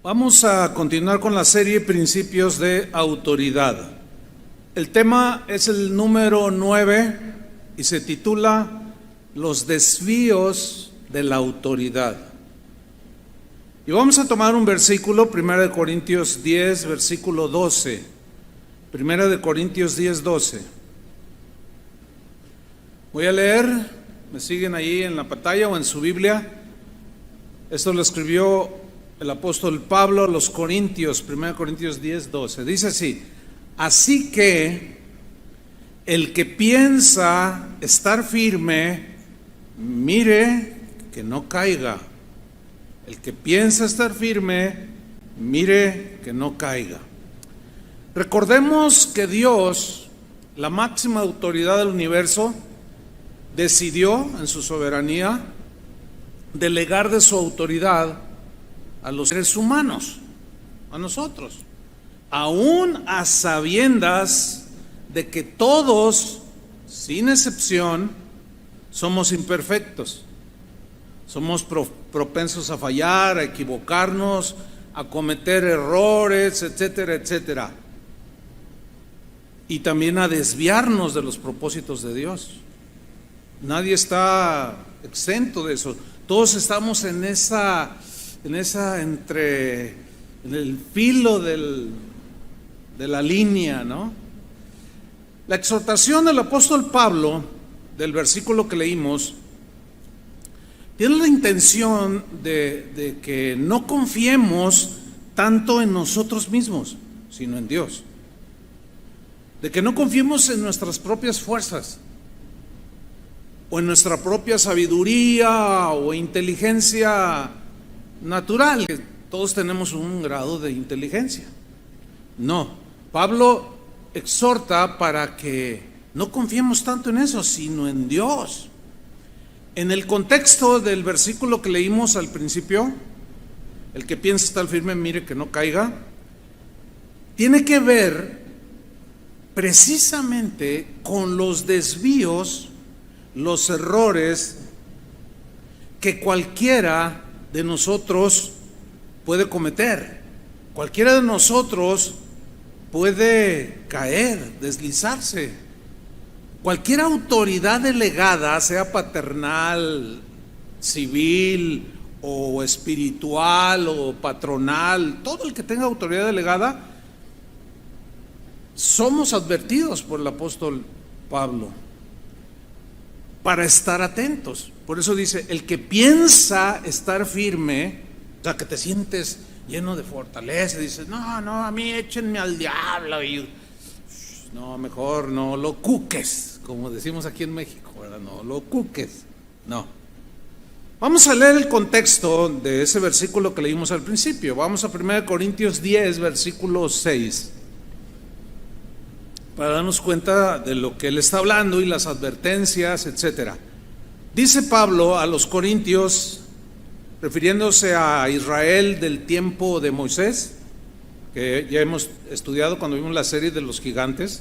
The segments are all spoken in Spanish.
Vamos a continuar con la serie Principios de Autoridad. El tema es el número 9 y se titula Los desvíos de la autoridad. Y vamos a tomar un versículo, 1 Corintios 10, versículo 12. 1 Corintios 10, 12. Voy a leer, me siguen ahí en la pantalla o en su Biblia. Esto lo escribió el apóstol Pablo a los Corintios, 1 Corintios 10, 12. Dice así: así que el que piensa estar firme, mire que no caiga. El que piensa estar firme, mire que no caiga. Recordemos que Dios, la máxima autoridad del universo, decidió en su soberanía delegar de su autoridad a los seres humanos, a nosotros, aún a sabiendas de que todos, sin excepción, somos imperfectos, somos propensos a fallar, a equivocarnos, a cometer errores, etcétera, etcétera, y también a desviarnos de los propósitos de Dios. Nadie está exento de eso. Todos estamos en el filo de la línea, ¿no? La exhortación del apóstol Pablo, del versículo que leímos, tiene la intención de que no confiemos tanto en nosotros mismos, sino en Dios. De que no confiemos en nuestras propias fuerzas, o en nuestra propia sabiduría o inteligencia natural, que todos tenemos un grado de inteligencia. No, Pablo exhorta para que no confiemos tanto en eso, sino en Dios. En el contexto del versículo que leímos al principio, el que piensa estar firme, mire que no caiga, tiene que ver precisamente con los desvíos, los errores que cualquiera de nosotros puede cometer. Cualquiera de nosotros puede caer, deslizarse. Cualquier autoridad delegada, sea paternal, civil o espiritual o patronal, todo el que tenga autoridad delegada, somos advertidos por el apóstol Pablo para estar atentos. Por eso dice, el que piensa estar firme, o sea, que te sientes lleno de fortaleza, dices, no, a mí échenme al diablo, y no, mejor no lo cuques, como decimos aquí en México, ¿verdad? No lo cuques, no. Vamos a leer el contexto de ese versículo que leímos al principio. Vamos a 1 Corintios 10, versículo 6, para darnos cuenta de lo que él está hablando y las advertencias, etcétera. Dice Pablo a los corintios, refiriéndose a Israel del tiempo de Moisés, que ya hemos estudiado cuando vimos la serie de los gigantes,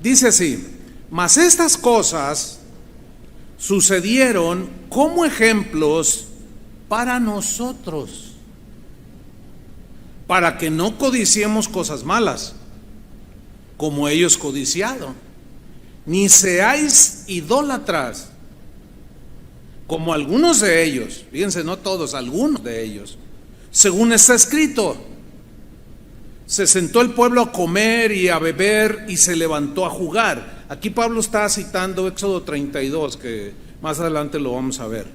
dice así: mas estas cosas sucedieron como ejemplos para nosotros, para que no codiciemos cosas malas, como ellos codiciaron, ni seáis idólatras, como algunos de ellos. Fíjense, no todos, algunos de ellos. Según está escrito, se sentó el pueblo a comer y a beber y se levantó a jugar. Aquí Pablo está citando Éxodo 32, que más adelante lo vamos a ver.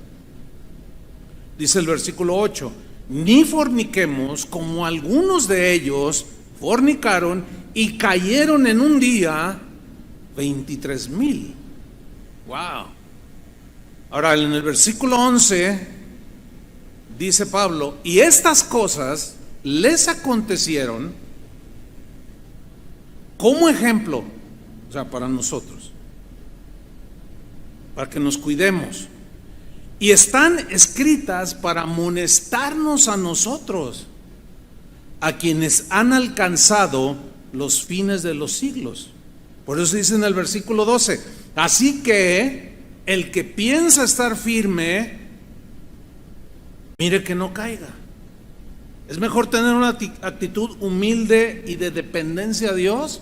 Dice el versículo 8: ni forniquemos como algunos de ellos fornicaron y cayeron en un día 23,000. Wow. Ahora, en el versículo 11 dice Pablo: y estas cosas les acontecieron como ejemplo, o sea, para nosotros, para que nos cuidemos, y están escritas para amonestarnos a nosotros, a quienes han alcanzado los fines de los siglos. Por eso dice en el versículo 12: así que el que piensa estar firme, mire que no caiga. Es mejor tener una actitud humilde y de dependencia a Dios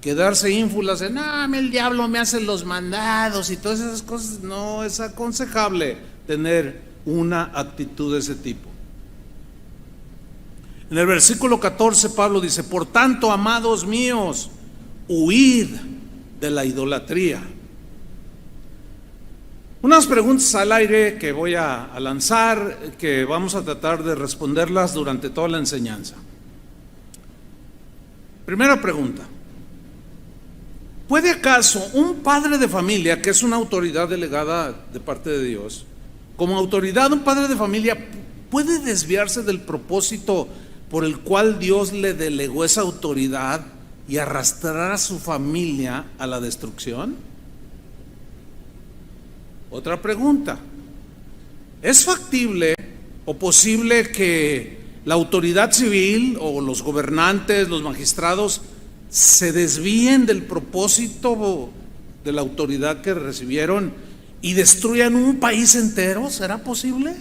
que darse ínfulas de, no, el diablo me hace los mandados y todas esas cosas. No es aconsejable tener una actitud de ese tipo. En el versículo 14 Pablo dice, por tanto, amados míos, huid de la idolatría. Unas preguntas al aire que voy a lanzar, que vamos a tratar de responderlas durante toda la enseñanza. Primera pregunta: ¿puede acaso un padre de familia, que es una autoridad delegada de parte de Dios, como autoridad, un padre de familia puede desviarse del propósito por el cual Dios le delegó esa autoridad y arrastrar a su familia a la destrucción? Otra pregunta: ¿es factible o posible que la autoridad civil o los gobernantes, los magistrados, se desvíen del propósito de la autoridad que recibieron y destruyan un país entero? ¿Será posible?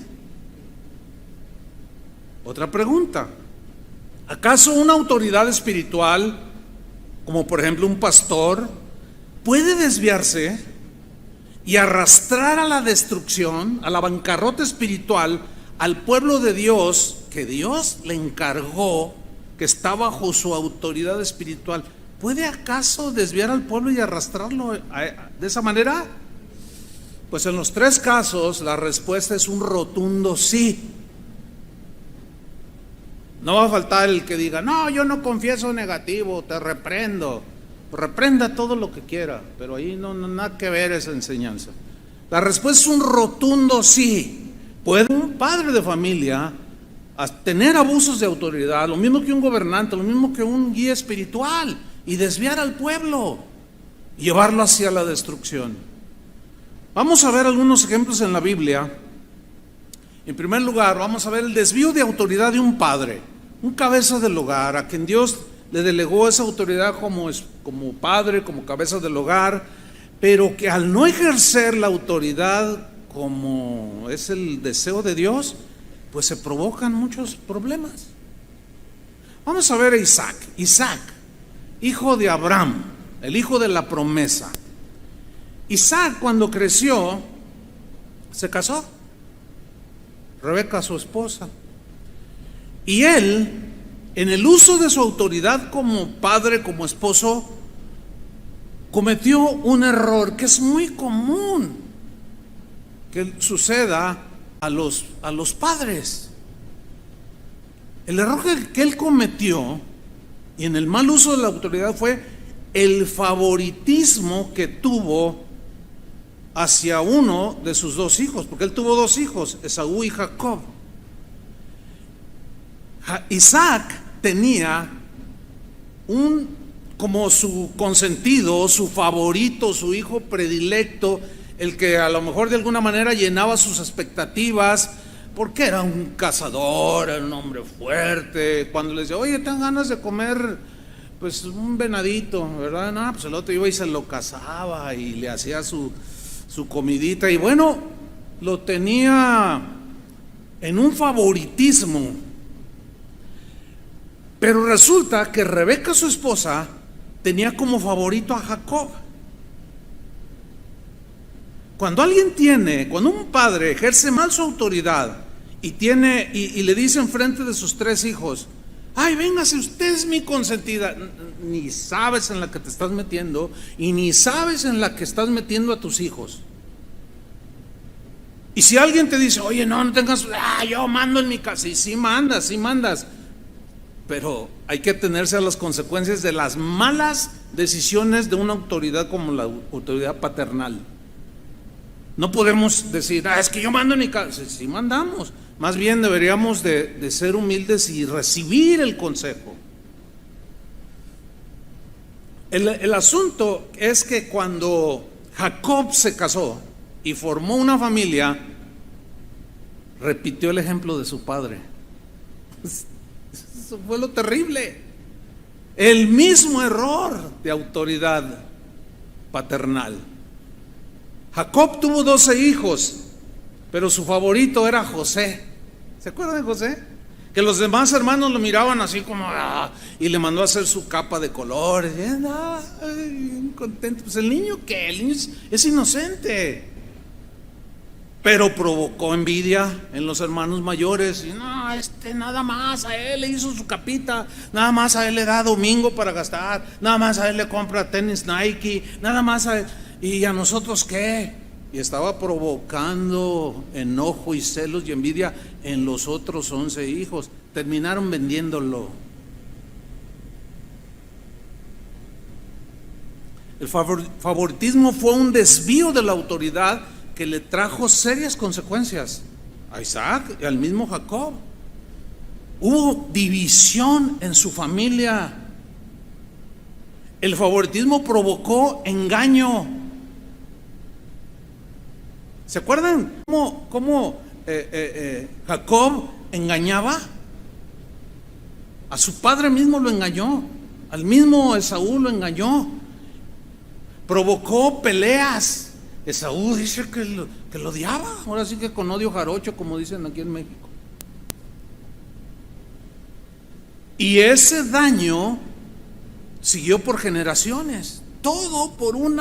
Otra pregunta: ¿acaso una autoridad espiritual, como por ejemplo un pastor, puede desviarse y arrastrar a la destrucción, a la bancarrota espiritual, al pueblo de Dios, que Dios le encargó, que está bajo su autoridad espiritual? ¿Puede acaso desviar al pueblo y arrastrarlo de esa manera? Pues en los tres casos la respuesta es un rotundo sí. No va a faltar el que diga, no, yo no confieso negativo, te reprendo. Reprenda todo lo que quiera, pero ahí no nada que ver esa enseñanza. La respuesta es un rotundo sí. ¿Puede un padre de familia tener abusos de autoridad, lo mismo que un gobernante, lo mismo que un guía espiritual, y desviar al pueblo, llevarlo hacia la destrucción? Vamos a ver algunos ejemplos en la Biblia. En primer lugar, vamos a ver el desvío de autoridad de un padre, un cabeza del hogar, a quien Dios le delegó esa autoridad como padre, como cabeza del hogar, pero que al no ejercer la autoridad como es el deseo de Dios, pues se provocan muchos problemas. Vamos a ver a Isaac, hijo de Abraham, el hijo de la promesa. Isaac, cuando creció, se casó. Rebeca, su esposa. Y él, en el uso de su autoridad como padre, como esposo, cometió un error que es muy común que suceda a los padres. El error que él cometió, y en el mal uso de la autoridad, fue el favoritismo que tuvo hacia uno de sus dos hijos, porque él tuvo dos hijos, Esaú y Jacob. Isaac tenía como su consentido, su favorito, su hijo predilecto, el que a lo mejor de alguna manera llenaba sus expectativas, porque era un cazador, era un hombre fuerte. Cuando le decía, oye, ¿te dan ganas de comer pues un venadito, verdad? No, pues el otro iba y se lo cazaba y le hacía su comidita, y bueno, lo tenía en un favoritismo. Pero resulta que Rebeca, su esposa, tenía como favorito a Jacob. Cuando un padre ejerce mal su autoridad y le dice enfrente de sus tres hijos, ay, véngase, usted es mi consentida, ni sabes en la que te estás metiendo y ni sabes en la que estás metiendo a tus hijos. Y si alguien te dice, oye, no tengas, yo mando en mi casa, y sí mandas, pero hay que atenerse a las consecuencias de las malas decisiones de una autoridad como la autoridad paternal. No podemos decir, es que yo mando en mi casa. Sí mandamos, más bien deberíamos de ser humildes y recibir el consejo. El asunto es que cuando Jacob se casó y formó una familia, repitió el ejemplo de su padre. Eso fue lo terrible. El mismo error de autoridad paternal. Jacob tuvo 12 hijos, pero su favorito era José. ¿Se acuerdan de José? que los demás hermanos lo miraban así como, y le mandó a hacer su capa de colores, bien contento. Pues el niño, ¿qué? El niño es inocente, pero provocó envidia en los hermanos mayores. Y no, nada más a él le hizo su capita, nada más a él le da domingo para gastar, nada más a él le compra tenis Nike, nada más a él, y a nosotros ¿qué? Y estaba provocando enojo y celos y envidia en los otros 11 hijos. Terminaron vendiéndolo. El favoritismo fue un desvío de la autoridad que le trajo serias consecuencias a Isaac y al mismo Jacob. Hubo división en su familia. El favoritismo provocó engaño. ¿Se acuerdan cómo Jacob engañaba? A su padre mismo lo engañó, al mismo Esaú lo engañó, provocó peleas. Esaú dice que lo odiaba, ahora sí que con odio jarocho, como dicen aquí en México. Y ese daño siguió por generaciones, todo por un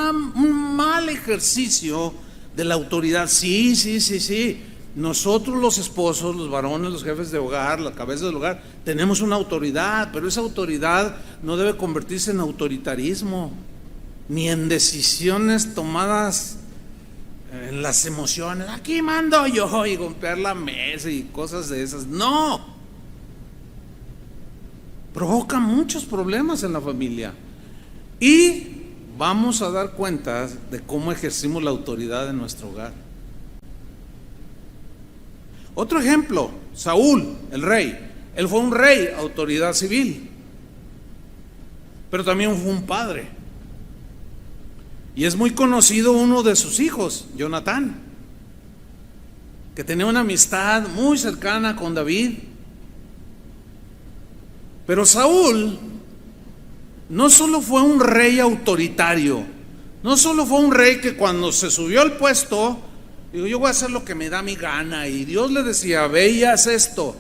mal ejercicio de la autoridad. Sí. Nosotros los esposos, los varones, los jefes de hogar, la cabeza del hogar, tenemos una autoridad, pero esa autoridad no debe convertirse en autoritarismo, ni en decisiones tomadas en las emociones. Aquí mando yo, y golpear la mesa y cosas de esas. No. Provoca muchos problemas en la familia. Y vamos a dar cuenta de cómo ejercimos la autoridad en nuestro hogar. Otro ejemplo, Saúl, el rey. Él fue un rey, autoridad civil, pero también fue un padre. Y es muy conocido uno de sus hijos, Jonatán, que tenía una amistad muy cercana con David. Pero Saúl no solo fue un rey autoritario, no solo fue un rey que cuando se subió al puesto, digo, yo voy a hacer lo que me da mi gana, y Dios le decía, ve y haz esto,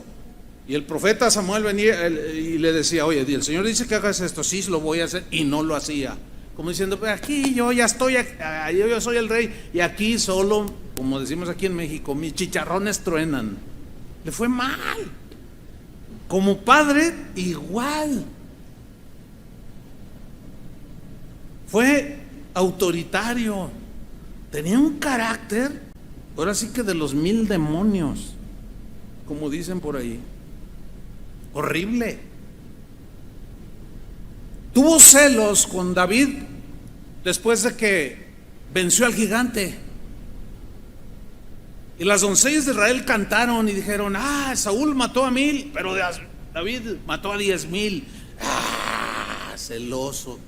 y el profeta Samuel venía y le decía, oye, el Señor dice que hagas esto, sí, lo voy a hacer, y no lo hacía, como diciendo, pues aquí yo ya estoy, yo soy el rey, y aquí solo, como decimos aquí en México, mis chicharrones truenan. Le fue mal. Como padre, igual. Fue autoritario, tenía un carácter, ahora sí que de los 1000 demonios, como dicen por ahí. Horrible. Tuvo celos con David después de que venció al gigante. Y las doncellas de Israel cantaron y dijeron, Saúl mató a 1000, pero David mató a 10,000. Celoso.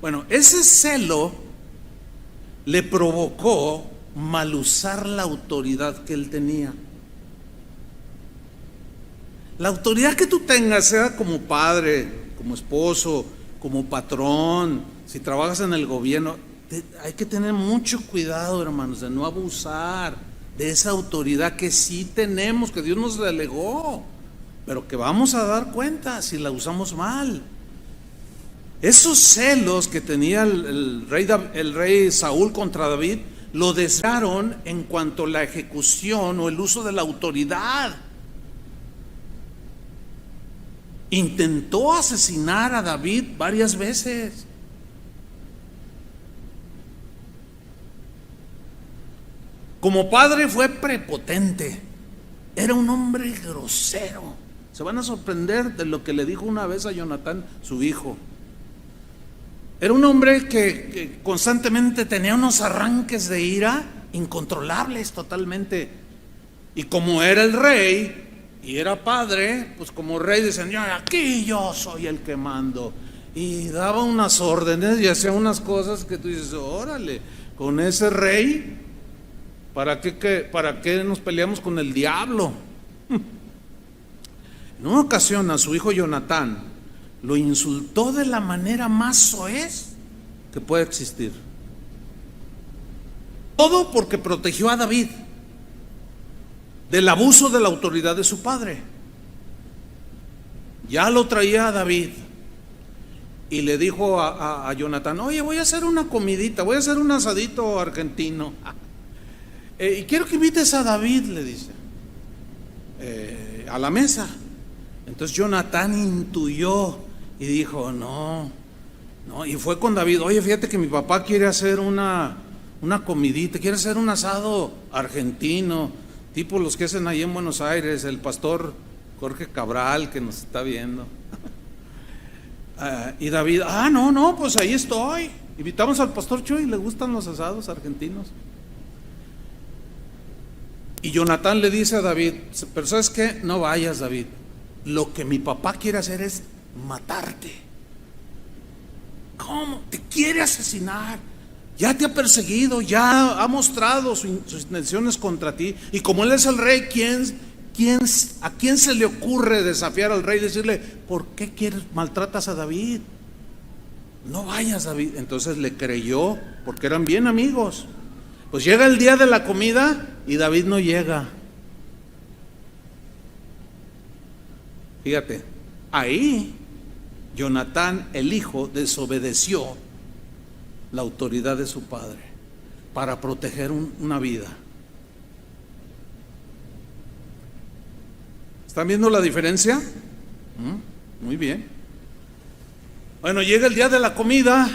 Bueno, ese celo le provocó mal usar la autoridad que él tenía. La autoridad que tú tengas, sea como padre, como esposo, como patrón, si trabajas en el gobierno, hay que tener mucho cuidado, hermanos, de no abusar de esa autoridad que sí tenemos, que Dios nos delegó, pero que vamos a dar cuenta si la usamos mal. Esos celos que tenía el rey Saúl contra David lo desviaron en cuanto a la ejecución o el uso de la autoridad. Intentó asesinar a David varias veces. Como padre fue prepotente, era un hombre grosero. Se van a sorprender de lo que le dijo una vez a Jonatán, su hijo. Era un hombre que constantemente tenía unos arranques de ira incontrolables totalmente. Y como era el rey y era padre, pues como rey decían, aquí yo soy el que mando. Y daba unas órdenes y hacía unas cosas que tú dices, órale, con ese rey, ¿para qué nos peleamos con el diablo? En una ocasión a su hijo Jonatán lo insultó de la manera más soez que puede existir. Todo porque protegió a David del abuso de la autoridad de su padre. Ya lo traía David y le dijo a Jonatán: oye, voy a hacer una comidita, voy a hacer un asadito argentino. Y quiero que invites a David, le dice, a la mesa. Entonces Jonatán intuyó y dijo: no, y fue con David: oye, fíjate que mi papá quiere hacer una comidita, quiere hacer un asado argentino, tipo los que hacen ahí en Buenos Aires, el pastor Jorge Cabral, que nos está viendo. Y David: no, pues ahí estoy. Invitamos al pastor Chuy, le gustan los asados argentinos. Y Jonatán le dice a David: pero ¿sabes qué? No vayas, David. Lo que mi papá quiere hacer es matarte. ¿Cómo? Te quiere asesinar. Ya te ha perseguido, ya ha mostrado sus intenciones contra ti. Y como él es el rey, ¿a quién se le ocurre desafiar al rey y decirle: ¿por qué maltratas a David? No vayas, David. Entonces le creyó, porque eran bien amigos. Pues llega el día de la comida y David no llega. Fíjate, ahí Jonatán, el hijo, desobedeció la autoridad de su padre para proteger una vida. ¿Están viendo la diferencia? Muy bien. Bueno, llega el día de la comida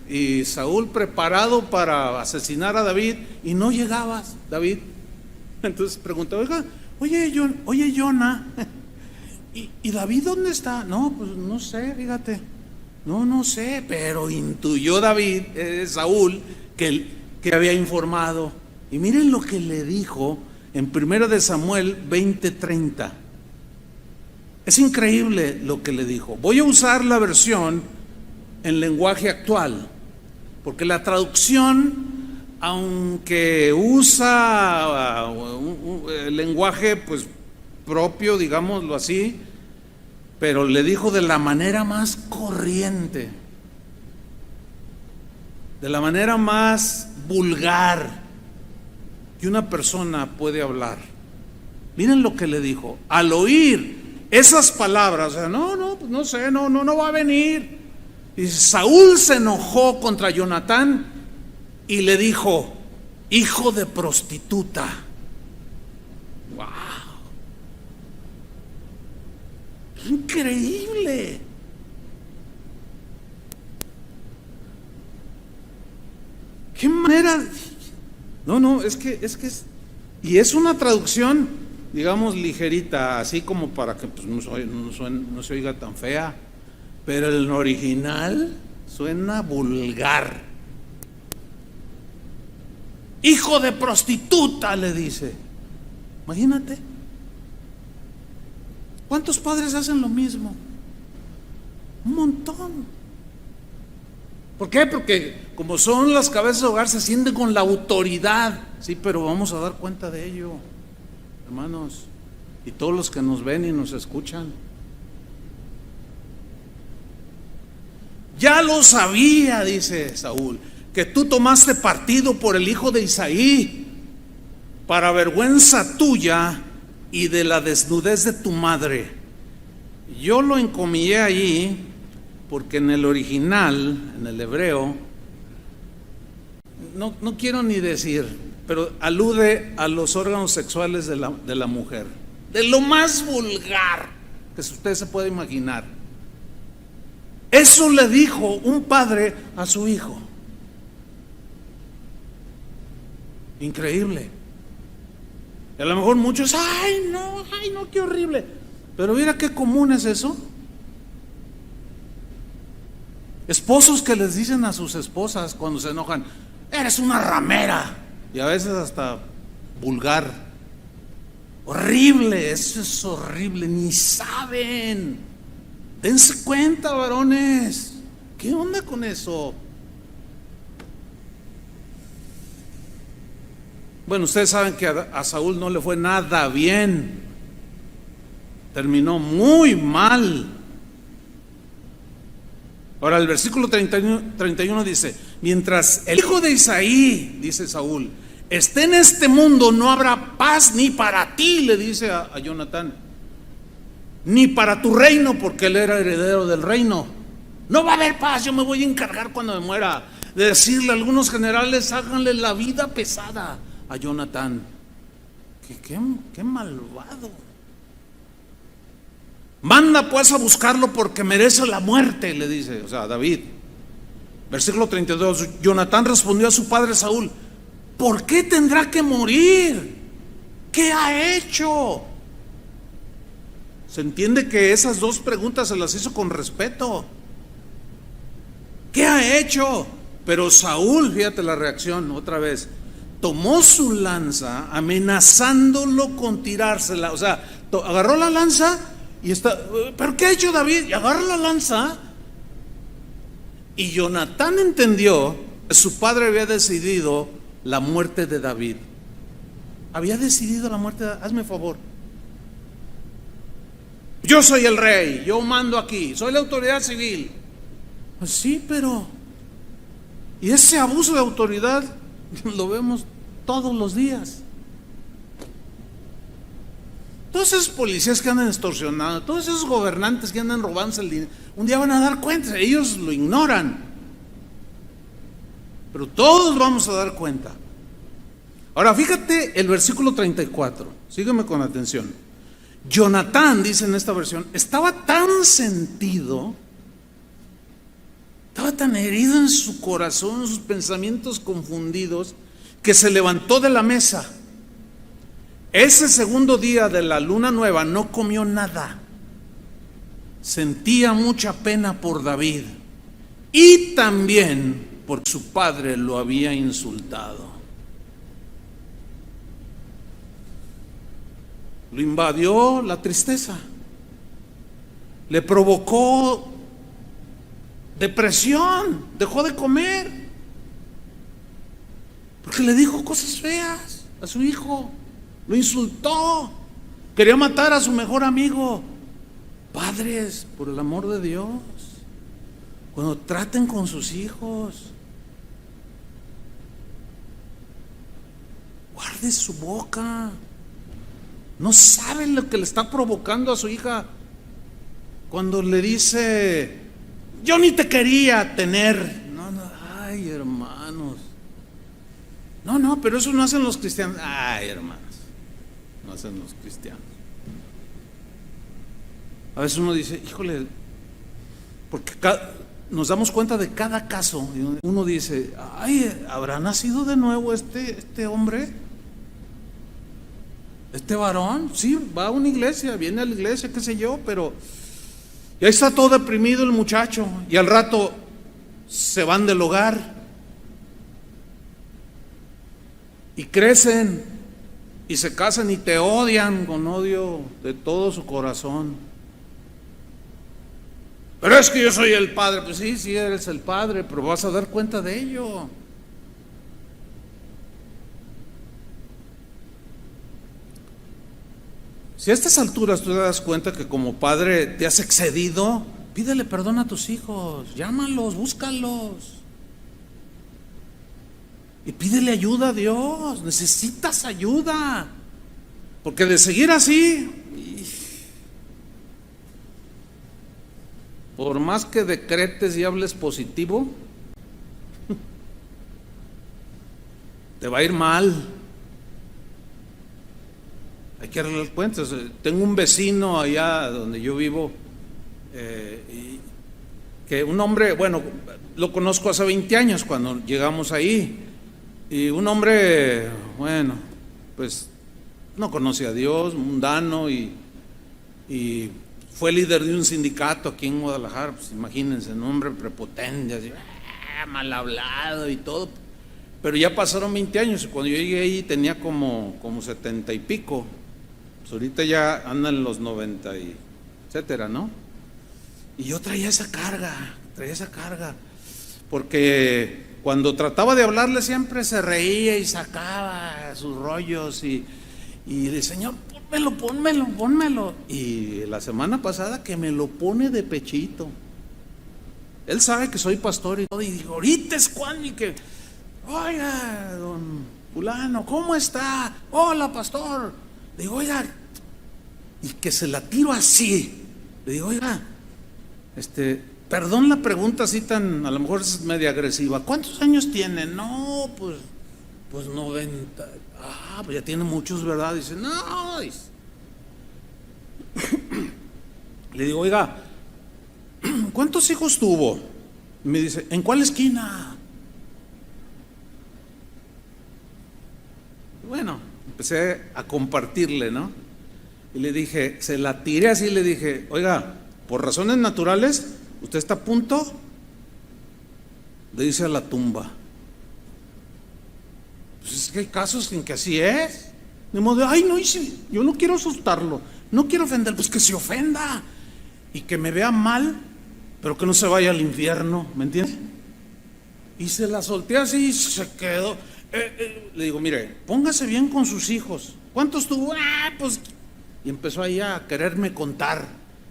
y Saúl preparado para asesinar a David, y no llegabas, David. Entonces preguntó: oye, Jonah, ¿y David dónde está? No, pues no sé, fíjate. No sé, pero intuyó David, Saúl, que había informado. Y miren lo que le dijo en 1 de Samuel 20:30. Es increíble lo que le dijo. Voy a usar la versión en lenguaje actual, porque la traducción, aunque usa el lenguaje pues propio, digámoslo así, pero le dijo de la manera más corriente, de la manera más vulgar que una persona puede hablar. Miren lo que le dijo. Al oír esas palabras, pues no sé, no va a venir. Y Saúl se enojó contra Jonatán y le dijo: hijo de prostituta. ¡Wow! Increíble. ¿Qué manera? Es que y es una traducción, digamos, ligerita, así como para que pues, no se oiga tan fea, pero el original suena vulgar. Hijo de prostituta, le dice. Imagínate. ¿Cuántos padres hacen lo mismo? Un montón. ¿Por qué? Porque como son las cabezas de hogar, se sienten con la autoridad. Sí, pero vamos a dar cuenta de ello, hermanos, y todos los que nos ven y nos escuchan. Ya lo sabía, dice Saúl, que tú tomaste partido por el hijo de Isaí, para vergüenza tuya y de la desnudez de tu madre. Yo lo encomillé allí porque en el original, en el hebreo, no quiero ni decir, pero alude a los órganos sexuales de la mujer, de lo más vulgar que usted se puede imaginar. Eso le dijo un padre a su hijo. Increíble. Y a lo mejor muchos: ay no, qué horrible. Pero mira qué común es eso. Esposos que les dicen a sus esposas cuando se enojan: eres una ramera. Y a veces hasta vulgar. Horrible, eso es horrible, ni saben. Dense cuenta, varones. ¿Qué onda con eso? Bueno, ustedes saben que a Saúl no le fue nada bien. Terminó muy mal. Ahora el versículo 31 dice: mientras el hijo de Isaí, dice Saúl, esté en este mundo, no habrá paz ni para ti, le dice a Jonatán. ni para tu reino, porque él era heredero del reino. No va a haber paz, yo me voy a encargar cuando me muera de decirle a algunos generales, háganle la vida pesada a Jonatán. Qué malvado. Manda pues a buscarlo porque merece la muerte, le dice, o sea, David. Versículo 32, Jonatán respondió a su padre Saúl, ¿por qué tendrá que morir? ¿Qué ha hecho? Se entiende que esas dos preguntas se las hizo con respeto. ¿Qué ha hecho? Pero Saúl, fíjate la reacción otra vez, tomó su lanza amenazándolo con tirársela. O sea, agarró la lanza y está, ¿pero qué ha hecho David? Y agarra la lanza. Y Jonatán entendió que su padre había decidido la muerte de David. Había decidido la muerte de David. Hazme favor. Yo soy el rey, yo mando aquí, soy la autoridad civil. Pues sí, pero y ese abuso de autoridad lo vemos todos los días. Todos esos policías que andan extorsionando, todos esos gobernantes que andan robándose el dinero, un día van a dar cuenta, ellos lo ignoran, pero todos vamos a dar cuenta. Ahora fíjate el versículo 34, sígueme con atención. Jonatán, dice en esta versión, estaba tan sentido, estaba tan herido en su corazón, en sus pensamientos confundidos, que se levantó de la mesa. Ese segundo día de la luna nueva no comió nada. Sentía mucha pena por David y también porque su padre lo había insultado. Lo invadió la tristeza, le provocó depresión, dejó de comer, porque le dijo cosas feas a su hijo, lo insultó, quería matar a su mejor amigo. Padres, por el amor de Dios, cuando traten con sus hijos, guarde su boca. No saben lo que le está provocando a su hija cuando le dice, yo ni te quería tener. No, ay, hermanos. No, pero eso no hacen los cristianos. Ay, hermanos, no hacen los cristianos. A veces uno dice, híjole, porque nos damos cuenta de cada caso. Uno dice, ay, ¿habrá nacido de nuevo este hombre? Este varón, sí, va a una iglesia, viene a la iglesia, qué sé yo, pero ya está todo deprimido el muchacho, y al rato se van del hogar y crecen y se casan y te odian con odio de todo su corazón. Pero es que yo soy el padre. Pues sí, eres el padre, pero vas a dar cuenta de ello. Si a estas alturas tú te das cuenta que como padre te has excedido, pídele perdón a tus hijos, llámalos, búscalos y pídele ayuda a Dios. Necesitas ayuda, porque de seguir así, por más que decretes y hables positivo, te va a ir mal. Hay que arreglar cuentas. Tengo un vecino allá donde yo vivo, que un hombre, bueno, lo conozco hace 20 años cuando llegamos ahí, y un hombre, bueno, pues no conoce a Dios, mundano, y fue líder de un sindicato aquí en Guadalajara. Pues imagínense, un hombre prepotente, así, mal hablado y todo. Pero ya pasaron 20 años, y cuando yo llegué ahí tenía como 70 y pico. Pues ahorita ya andan en los 90 y etcétera, ¿no? Y yo traía esa carga, porque cuando trataba de hablarle siempre se reía y sacaba sus rollos y le Señor, pónmelo. Y la semana pasada que me lo pone de pechito. Él sabe que soy pastor y todo, y digo, ahorita es cuando, y que, oiga, don fulano, ¿cómo está? Hola, pastor. Digo, oiga, y que se la tiro así. Le digo, oiga, perdón la pregunta así tan, a lo mejor es media agresiva. ¿Cuántos años tiene? No, pues 90. Ah, pues ya tiene muchos, ¿verdad? Dice, no. Dice. Le digo, oiga, ¿cuántos hijos tuvo? Y me dice, ¿en cuál esquina? Bueno, empecé a compartirle, ¿no? Y le dije, se la tiré así, le dije, oiga, por razones naturales, usted está a punto de irse a la tumba. Pues es que hay casos en que así es. De modo, ay, no, yo no quiero asustarlo, no quiero ofender, pues que se ofenda y que me vea mal, pero que no se vaya al infierno, ¿me entiendes? Y se la solté así y se quedó. Le digo, mire, póngase bien con sus hijos. ¿Cuántos tuvo? Pues. Y empezó ahí a quererme contar,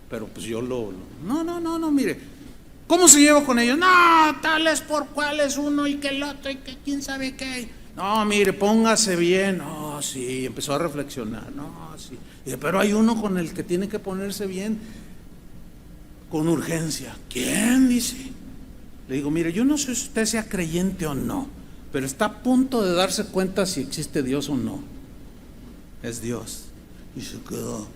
pero pues yo no, mire, ¿cómo se lleva con ellos? No, tales por cuáles uno y que el otro y que quién sabe qué. No, mire, póngase bien. No, sí, empezó a reflexionar. No, sí. Dije, pero hay uno con el que tiene que ponerse bien con urgencia. ¿Quién? Dice. Le digo, mire, yo no sé si usted sea creyente o no, pero está a punto de darse cuenta si existe Dios o no. Es Dios. Y se quedó.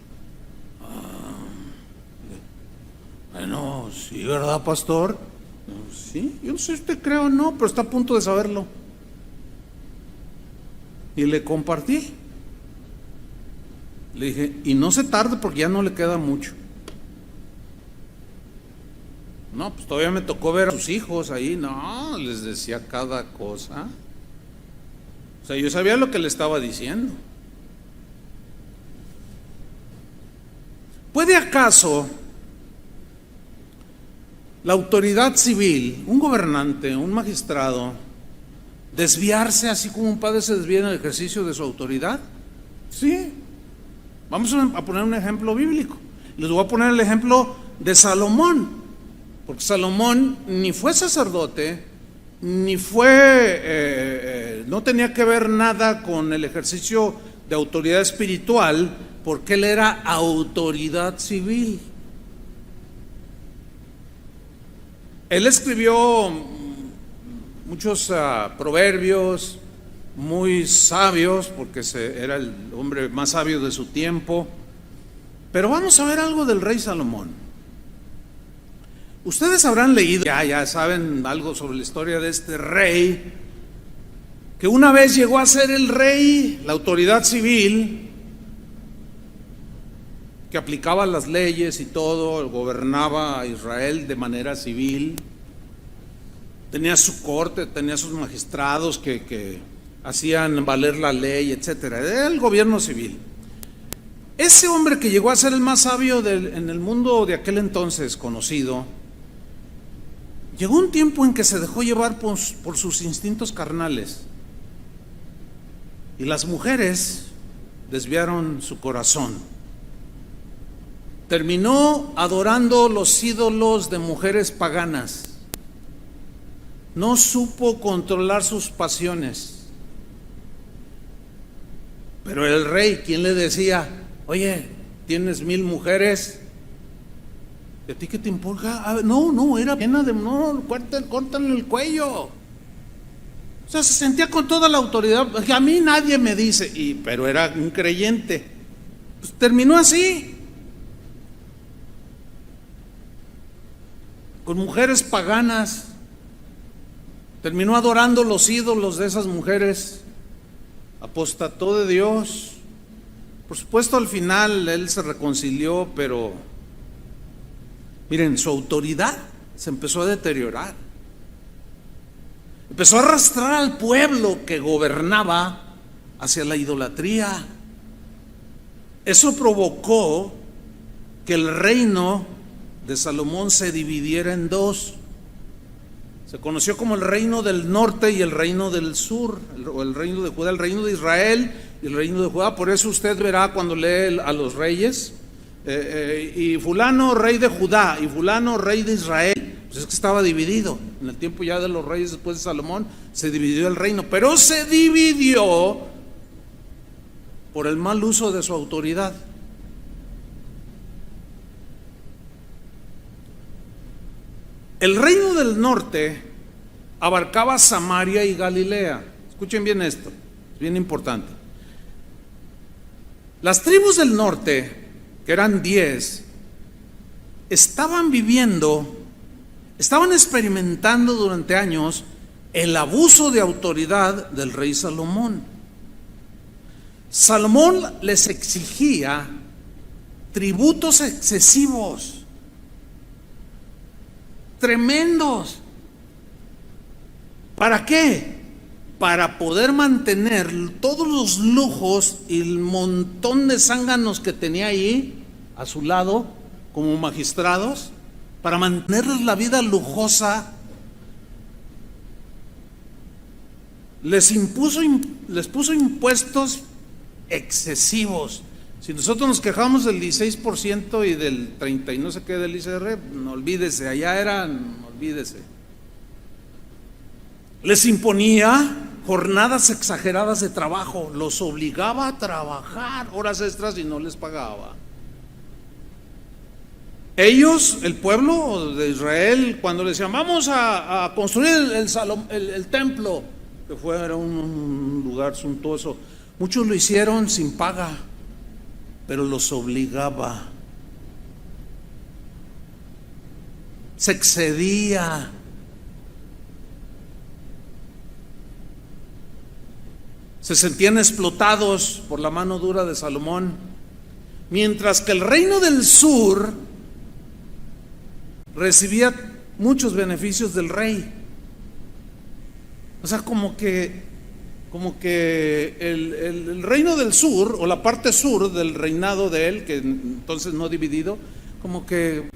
Bueno, sí, ¿verdad, pastor? Sí, yo no sé si usted cree o no, pero está a punto de saberlo. Y le compartí. Le dije, y no se tarde porque ya no le queda mucho. No, pues todavía me tocó ver a sus hijos ahí. No, les decía cada cosa. O sea, yo sabía lo que le estaba diciendo. ¿Puede acaso la autoridad civil, un gobernante, un magistrado, desviarse así como un padre se desvía en el ejercicio de su autoridad? Sí. Vamos a poner un ejemplo bíblico. Les voy a poner el ejemplo de Salomón, porque Salomón ni fue sacerdote, ni fue, no tenía que ver nada con el ejercicio de autoridad espiritual, porque él era autoridad civil. Él escribió muchos proverbios muy sabios, porque era el hombre más sabio de su tiempo. Pero vamos a ver algo del rey Salomón. Ustedes habrán leído, ya saben algo sobre la historia de este rey, que una vez llegó a ser el rey, la autoridad civil, que aplicaba las leyes y todo, gobernaba a Israel de manera civil, tenía su corte, tenía sus magistrados que hacían valer la ley, etcétera. Era el gobierno civil. Ese hombre que llegó a ser el más sabio en el mundo de aquel entonces conocido, llegó un tiempo en que se dejó llevar por sus instintos carnales, y las mujeres desviaron su corazón. Terminó adorando los ídolos de mujeres paganas. No supo controlar sus pasiones. Pero el rey, ¿quién le decía? Oye, ¿tienes 1000 mujeres? ¿Y a ti qué te importa? No, era pena de, no, córtale el cuello. O sea, se sentía con toda la autoridad. A mí nadie me dice, pero era un creyente. Pues terminó así, con mujeres paganas. Terminó adorando los ídolos de esas mujeres. Apostató de Dios. Por supuesto, al final él se reconcilió, pero miren, su autoridad se empezó a deteriorar. Empezó a arrastrar al pueblo que gobernaba hacia la idolatría. Eso provocó que el reino de Salomón se dividiera en dos. Se conoció como el reino del norte y el reino del sur, o el reino de Judá, el reino de Israel y el reino de Judá. Por eso usted verá cuando lee a los reyes, y fulano rey de Judá y fulano rey de Israel. Pues es que estaba dividido. En el tiempo ya de los reyes después de Salomón se dividió el reino, pero se dividió por el mal uso de su autoridad. El reino del norte abarcaba Samaria y Galilea. Escuchen bien esto, es bien importante. Las tribus del norte, que eran 10, estaban experimentando durante años el abuso de autoridad del rey Salomón. Salomón les exigía tributos excesivos, tremendos. ¿Para qué? Para poder mantener todos los lujos y el montón de zánganos que tenía ahí a su lado como magistrados, para mantenerles la vida lujosa. Les puso impuestos excesivos. Si nosotros nos quejamos del 16% y del 30 y no sé qué del ICR, no olvídese, allá eran, olvídese. Les imponía jornadas exageradas de trabajo, los obligaba a trabajar horas extras y no les pagaba. Ellos, el pueblo de Israel, cuando le decían vamos a construir el templo, que fuera un lugar suntuoso, muchos lo hicieron sin paga, pero los obligaba. Se excedía. Se sentían explotados por la mano dura de Salomón, mientras que el reino del sur recibía muchos beneficios del rey. O sea, como que el reino del sur, o la parte sur del reinado de él, que entonces no dividido, como que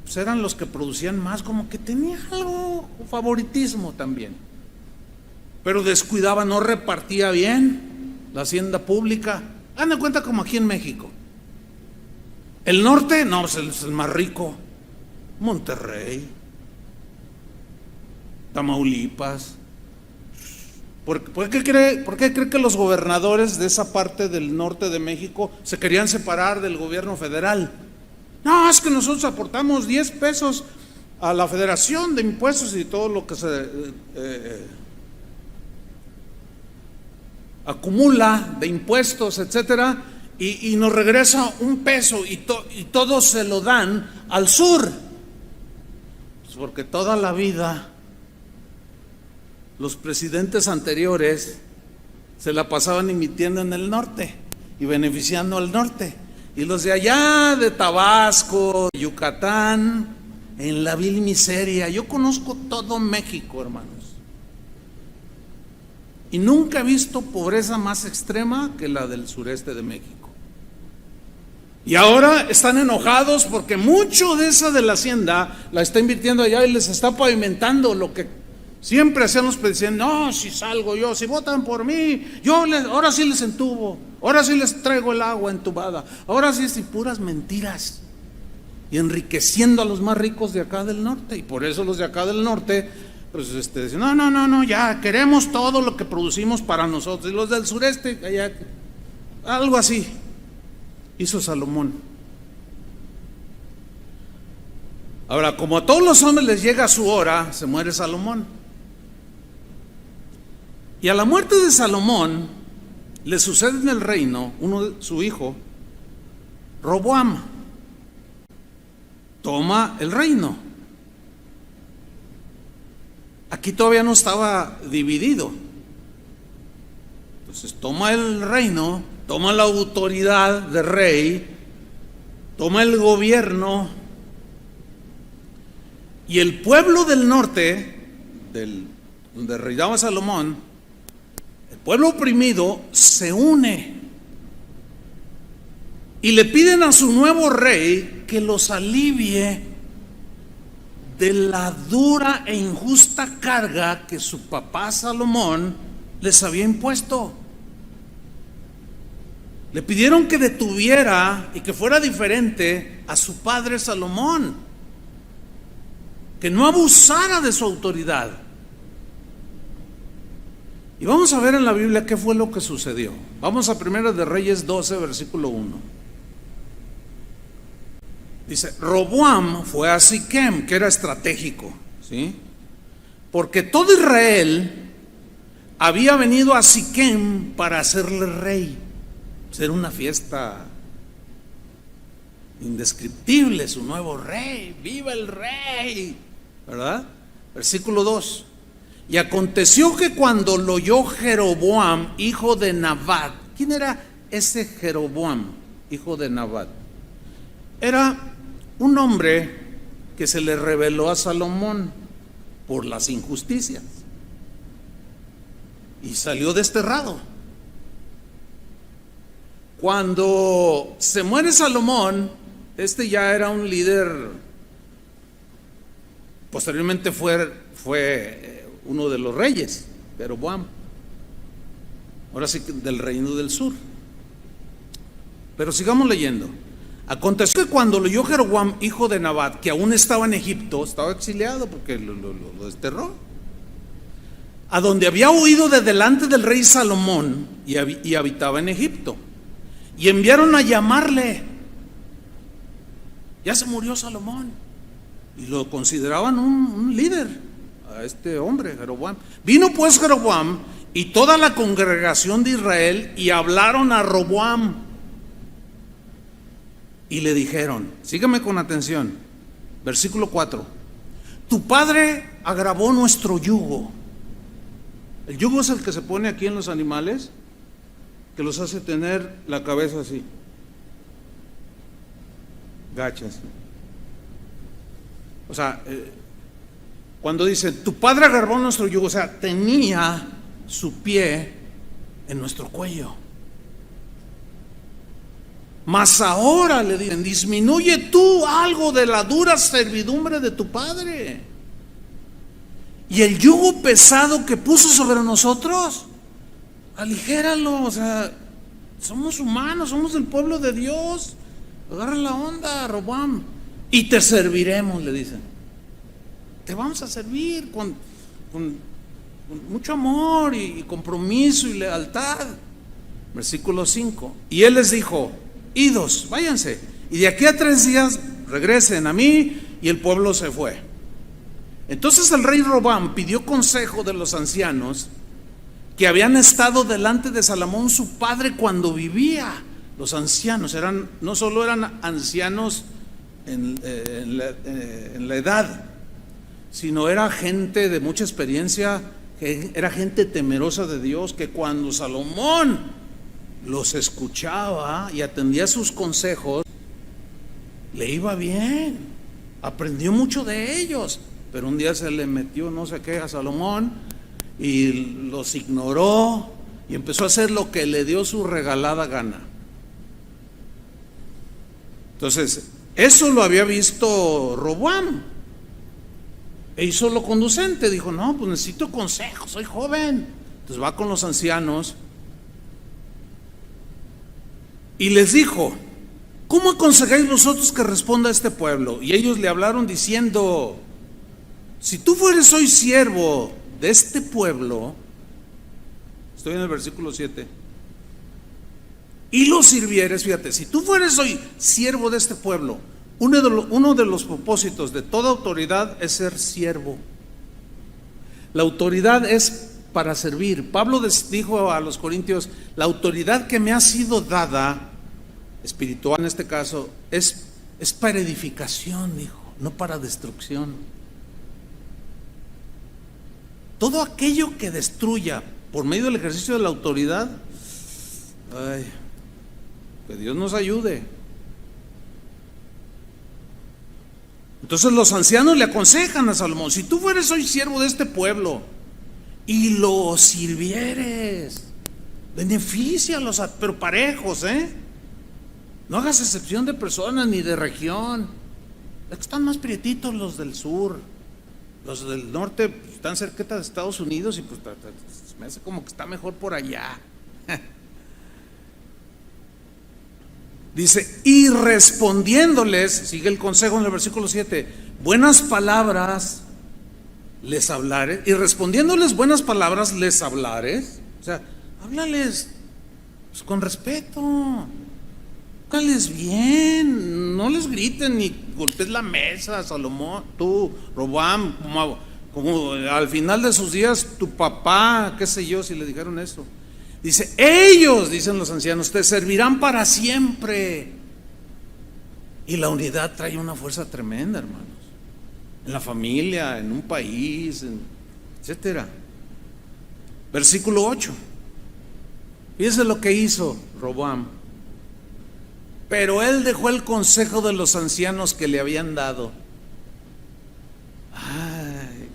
pues eran los que producían más, como que tenía algo, favoritismo también. Pero descuidaba, no repartía bien la hacienda pública. Hagan de cuenta como aquí en México. El norte, no, es el más rico. Monterrey, Tamaulipas. ¿Por qué cree que los gobernadores de esa parte del norte de México se querían separar del gobierno federal? No, es que nosotros aportamos 10 pesos a la federación de impuestos y todo lo que se acumula de impuestos, etcétera, y nos regresa un peso y todos se lo dan al sur. Pues porque toda la vida los presidentes anteriores se la pasaban emitiendo en el norte y beneficiando al norte, y los de allá de Tabasco, Yucatán, en la vil miseria. Yo conozco todo México, hermanos, y nunca he visto pobreza más extrema que la del sureste de México. Y ahora están enojados porque mucho de esa de la hacienda la está invirtiendo allá y les está pavimentando lo que siempre hacían los presidentes. No, si salgo yo, si votan por mí, ahora sí les entubo, ahora sí les traigo el agua entubada, ahora sí, puras mentiras. Y enriqueciendo a los más ricos de acá del norte. Y por eso los de acá del norte pues dicen, no, ya queremos todo lo que producimos para nosotros. Y los del sureste, allá, algo así hizo Salomón. Ahora, como a todos los hombres les llega su hora, se muere Salomón. Y a la muerte de Salomón le sucede en el reino su hijo Roboam. Toma el reino. Aquí todavía no estaba dividido. Entonces toma el reino, toma la autoridad de rey, toma el gobierno, y el pueblo del norte, donde reinaba Salomón, el pueblo oprimido se une y le piden a su nuevo rey que los alivie de la dura e injusta carga que su papá Salomón les había impuesto. Le pidieron que detuviera y que fuera diferente a su padre Salomón, que no abusara de su autoridad. Y vamos a ver en la Biblia qué fue lo que sucedió. Vamos a 1 de Reyes 12, versículo 1. Dice, Roboam fue a Siquem, que era estratégico, ¿sí? Porque todo Israel había venido a Siquem para hacerle rey. Ser una fiesta indescriptible, su nuevo rey, viva el rey, ¿verdad? Versículo 2. Y aconteció que cuando lo oyó Jeroboam, hijo de Nabat. ¿Quién era ese Jeroboam, hijo de Nabat? Era un hombre que se le reveló a Salomón por las injusticias y salió desterrado. Cuando se muere Salomón, este ya era un líder, posteriormente fue uno de los reyes, Jeroboam, ahora sí del reino del sur. Pero sigamos leyendo. Aconteció que cuando lo oyó Jeroboam, hijo de Nabat, que aún estaba en Egipto, estaba exiliado porque lo desterró, a donde había huido de delante del rey Salomón y habitaba en Egipto, y enviaron a llamarle. Ya se murió Salomón y lo consideraban un líder a este hombre, Jeroboam. Vino pues Jeroboam y toda la congregación de Israel y hablaron a Roboam y le dijeron, sígueme con atención, versículo 4: tu padre agravó nuestro yugo. El yugo es el que se pone aquí en los animales, que los hace tener la cabeza así, gachas. O sea, cuando dice tu padre agravó nuestro yugo, o sea, tenía su pie en nuestro cuello. Mas ahora le dicen, disminuye tú algo de la dura servidumbre de tu padre y el yugo pesado que puso sobre nosotros, aligéralo. O sea, somos humanos, somos el pueblo de Dios. Agarra la onda, Roboam, y te serviremos, le dicen. Te vamos a servir con mucho amor y compromiso y lealtad. Versículo 5. Y él les dijo, idos, váyanse, y de aquí a 3 días regresen a mí. Y el pueblo se fue. Entonces el rey Roboam pidió consejo de los ancianos que habían estado delante de Salomón su padre cuando vivía. Los ancianos no solo eran ancianos en la edad, sino era gente de mucha experiencia, era gente temerosa de Dios, que cuando Salomón los escuchaba y atendía sus consejos, le iba bien, aprendió mucho de ellos. Pero un día se le metió no sé qué a Salomón y los ignoró y empezó a hacer lo que le dio su regalada gana. Entonces, eso lo había visto Roboam e hizo lo conducente. Dijo, no, pues necesito consejo, soy joven. Entonces va con los ancianos y les dijo, ¿cómo aconsejáis vosotros que responda a este pueblo? Y ellos le hablaron diciendo, si tú fueres hoy siervo de este pueblo, estoy en el versículo 7, y lo sirvieres, fíjate, si tú fueres hoy siervo de este pueblo, uno de los propósitos de toda autoridad es ser siervo. La autoridad es para servir. Pablo dijo a los corintios, la autoridad que me ha sido dada, espiritual en este caso, es para edificación, dijo, no para destrucción. Todo aquello que destruya por medio del ejercicio de la autoridad, que Dios nos ayude. Entonces los ancianos le aconsejan a Salomón, si tú fueres hoy siervo de este pueblo y lo sirvieres, benefícialos, pero parejos, no hagas excepción de personas ni de región. Están más prietitos los del sur, los del norte están cerquita de Estados Unidos y pues me hace como que está mejor por allá. Dice, y respondiéndoles, sigue el consejo en el versículo 7, buenas palabras les hablares, y respondiéndoles buenas palabras les hablares, o sea, háblales pues, con respeto, Hágales bien, no les griten ni golpes la mesa, Salomón, tú, Roboam, como al final de sus días tu papá, qué sé yo, si le dijeron eso. Dice, ellos, dicen los ancianos, te servirán para siempre. Y la unidad trae una fuerza tremenda, hermanos, en la familia, en un país, etcétera. Versículo 8. Fíjense lo que hizo Roboam. Pero él dejó el consejo de los ancianos que le habían dado. Ay.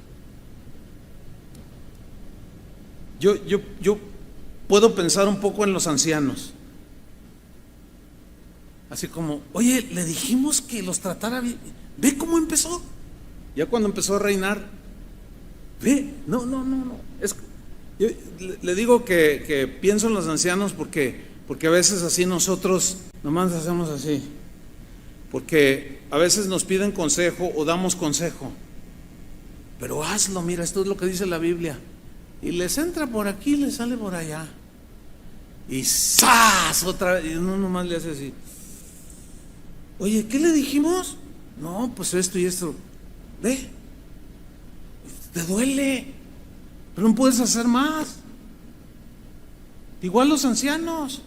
Yo puedo pensar un poco en los ancianos. Así como, oye, le dijimos que los tratara bien. Ve cómo empezó. Ya cuando empezó a reinar. Ve, no. Yo le digo que pienso en los ancianos porque a veces así nosotros nomás hacemos así. Porque a veces nos piden consejo o damos consejo. Pero hazlo, mira, esto es lo que dice la Biblia. Y les entra por aquí, les sale por allá. Y ¡zas! Otra vez, y uno nomás le hace así. Oye, ¿qué le dijimos? No, pues esto y esto. Ve, te duele, pero no puedes hacer más. Igual los ancianos.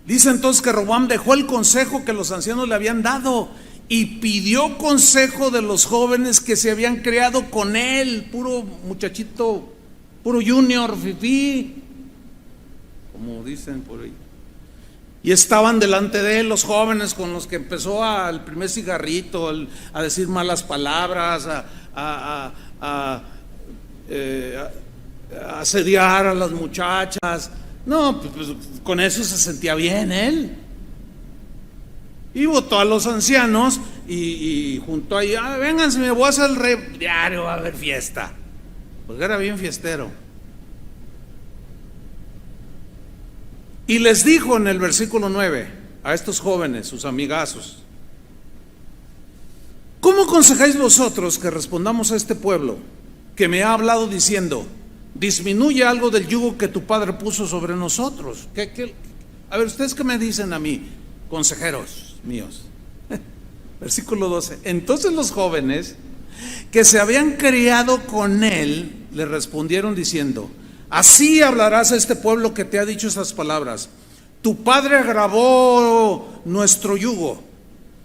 Dice entonces que Roboam dejó el consejo que los ancianos le habían dado y pidió consejo de los jóvenes que se habían criado con él, puro muchachito, puro junior, fifí, como dicen por ahí. Y estaban delante de él los jóvenes con los que empezó al primer cigarrito, a decir malas palabras, a asediar a las muchachas. No, pues con eso se sentía bien él. Y votó a los ancianos y juntó ahí, vénganse, me voy a hacer el rey, diario va a haber fiesta. Porque era bien fiestero. Y les dijo en el versículo 9 a estos jóvenes, sus amigazos: ¿cómo aconsejáis vosotros que respondamos a este pueblo que me ha hablado diciendo, disminuye algo del yugo que tu padre puso sobre nosotros? A ver, ¿ustedes qué me dicen a mí, consejeros míos? Versículo 12. Entonces los jóvenes que se habían criado con él le respondieron diciendo, así hablarás a este pueblo que te ha dicho estas palabras: tu padre agravó nuestro yugo,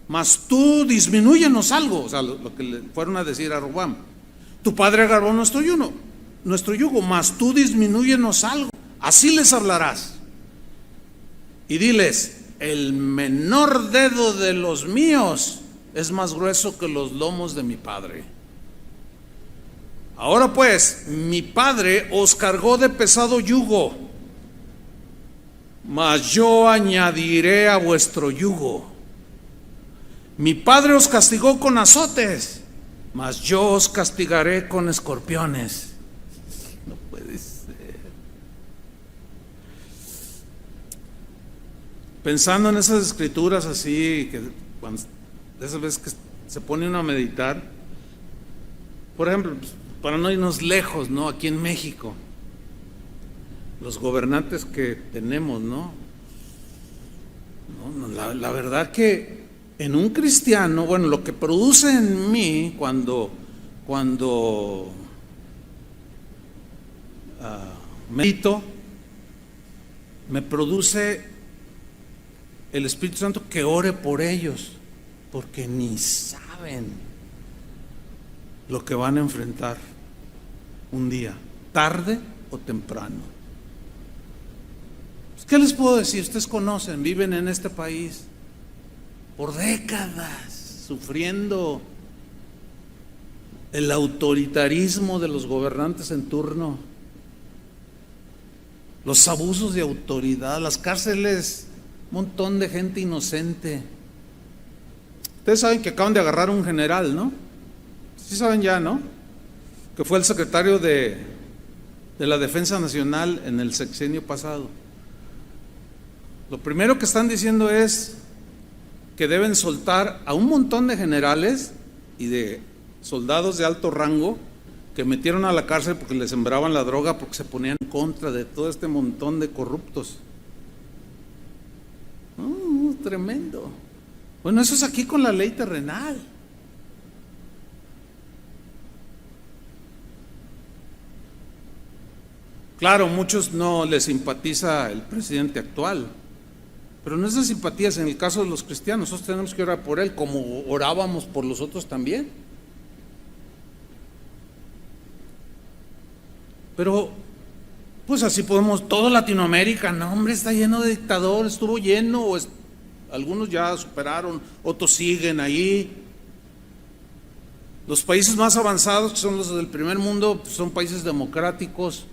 mas tú disminúyenos algo. O sea, lo que le fueron a decir a Roboam: tu padre agravó nuestro yugo, mas tú disminúyenos algo. Así les hablarás. Y diles: el menor dedo de los míos es más grueso que los lomos de mi padre. Ahora pues, mi padre os cargó de pesado yugo, mas yo añadiré a vuestro yugo. Mi padre os castigó con azotes, mas yo os castigaré con escorpiones. No puede ser. Pensando en esas escrituras así, que cuando esas veces que se pone uno a meditar, por ejemplo, para no irnos lejos, ¿no? Aquí en México, los gobernantes que tenemos, ¿no? La verdad que en un cristiano, bueno, lo que produce en mí cuando medito, me produce el Espíritu Santo que ore por ellos, porque ni saben lo que van a enfrentar un día, tarde o temprano. ¿Qué les puedo decir? Ustedes conocen, viven en este país por décadas sufriendo el autoritarismo de los gobernantes en turno, los abusos de autoridad, las cárceles, un montón de gente inocente. Ustedes saben que acaban de agarrar a un general, ¿no? Sí saben ya, ¿no? Que fue el secretario de la Defensa Nacional en el sexenio pasado. Lo primero que están diciendo es que deben soltar a un montón de generales y de soldados de alto rango que metieron a la cárcel porque le sembraban la droga, porque se ponían en contra de todo este montón de corruptos. Tremendo. Bueno, eso es aquí con la ley terrenal. Claro, muchos no les simpatiza el presidente actual, pero no es de simpatías. En el caso de los cristianos, nosotros tenemos que orar por él como orábamos por los otros también. Pero pues así podemos, toda Latinoamérica, no hombre, está lleno de dictadores, estuvo lleno, algunos ya superaron, otros siguen ahí. Los países más avanzados, que son los del primer mundo, pues son países democráticos,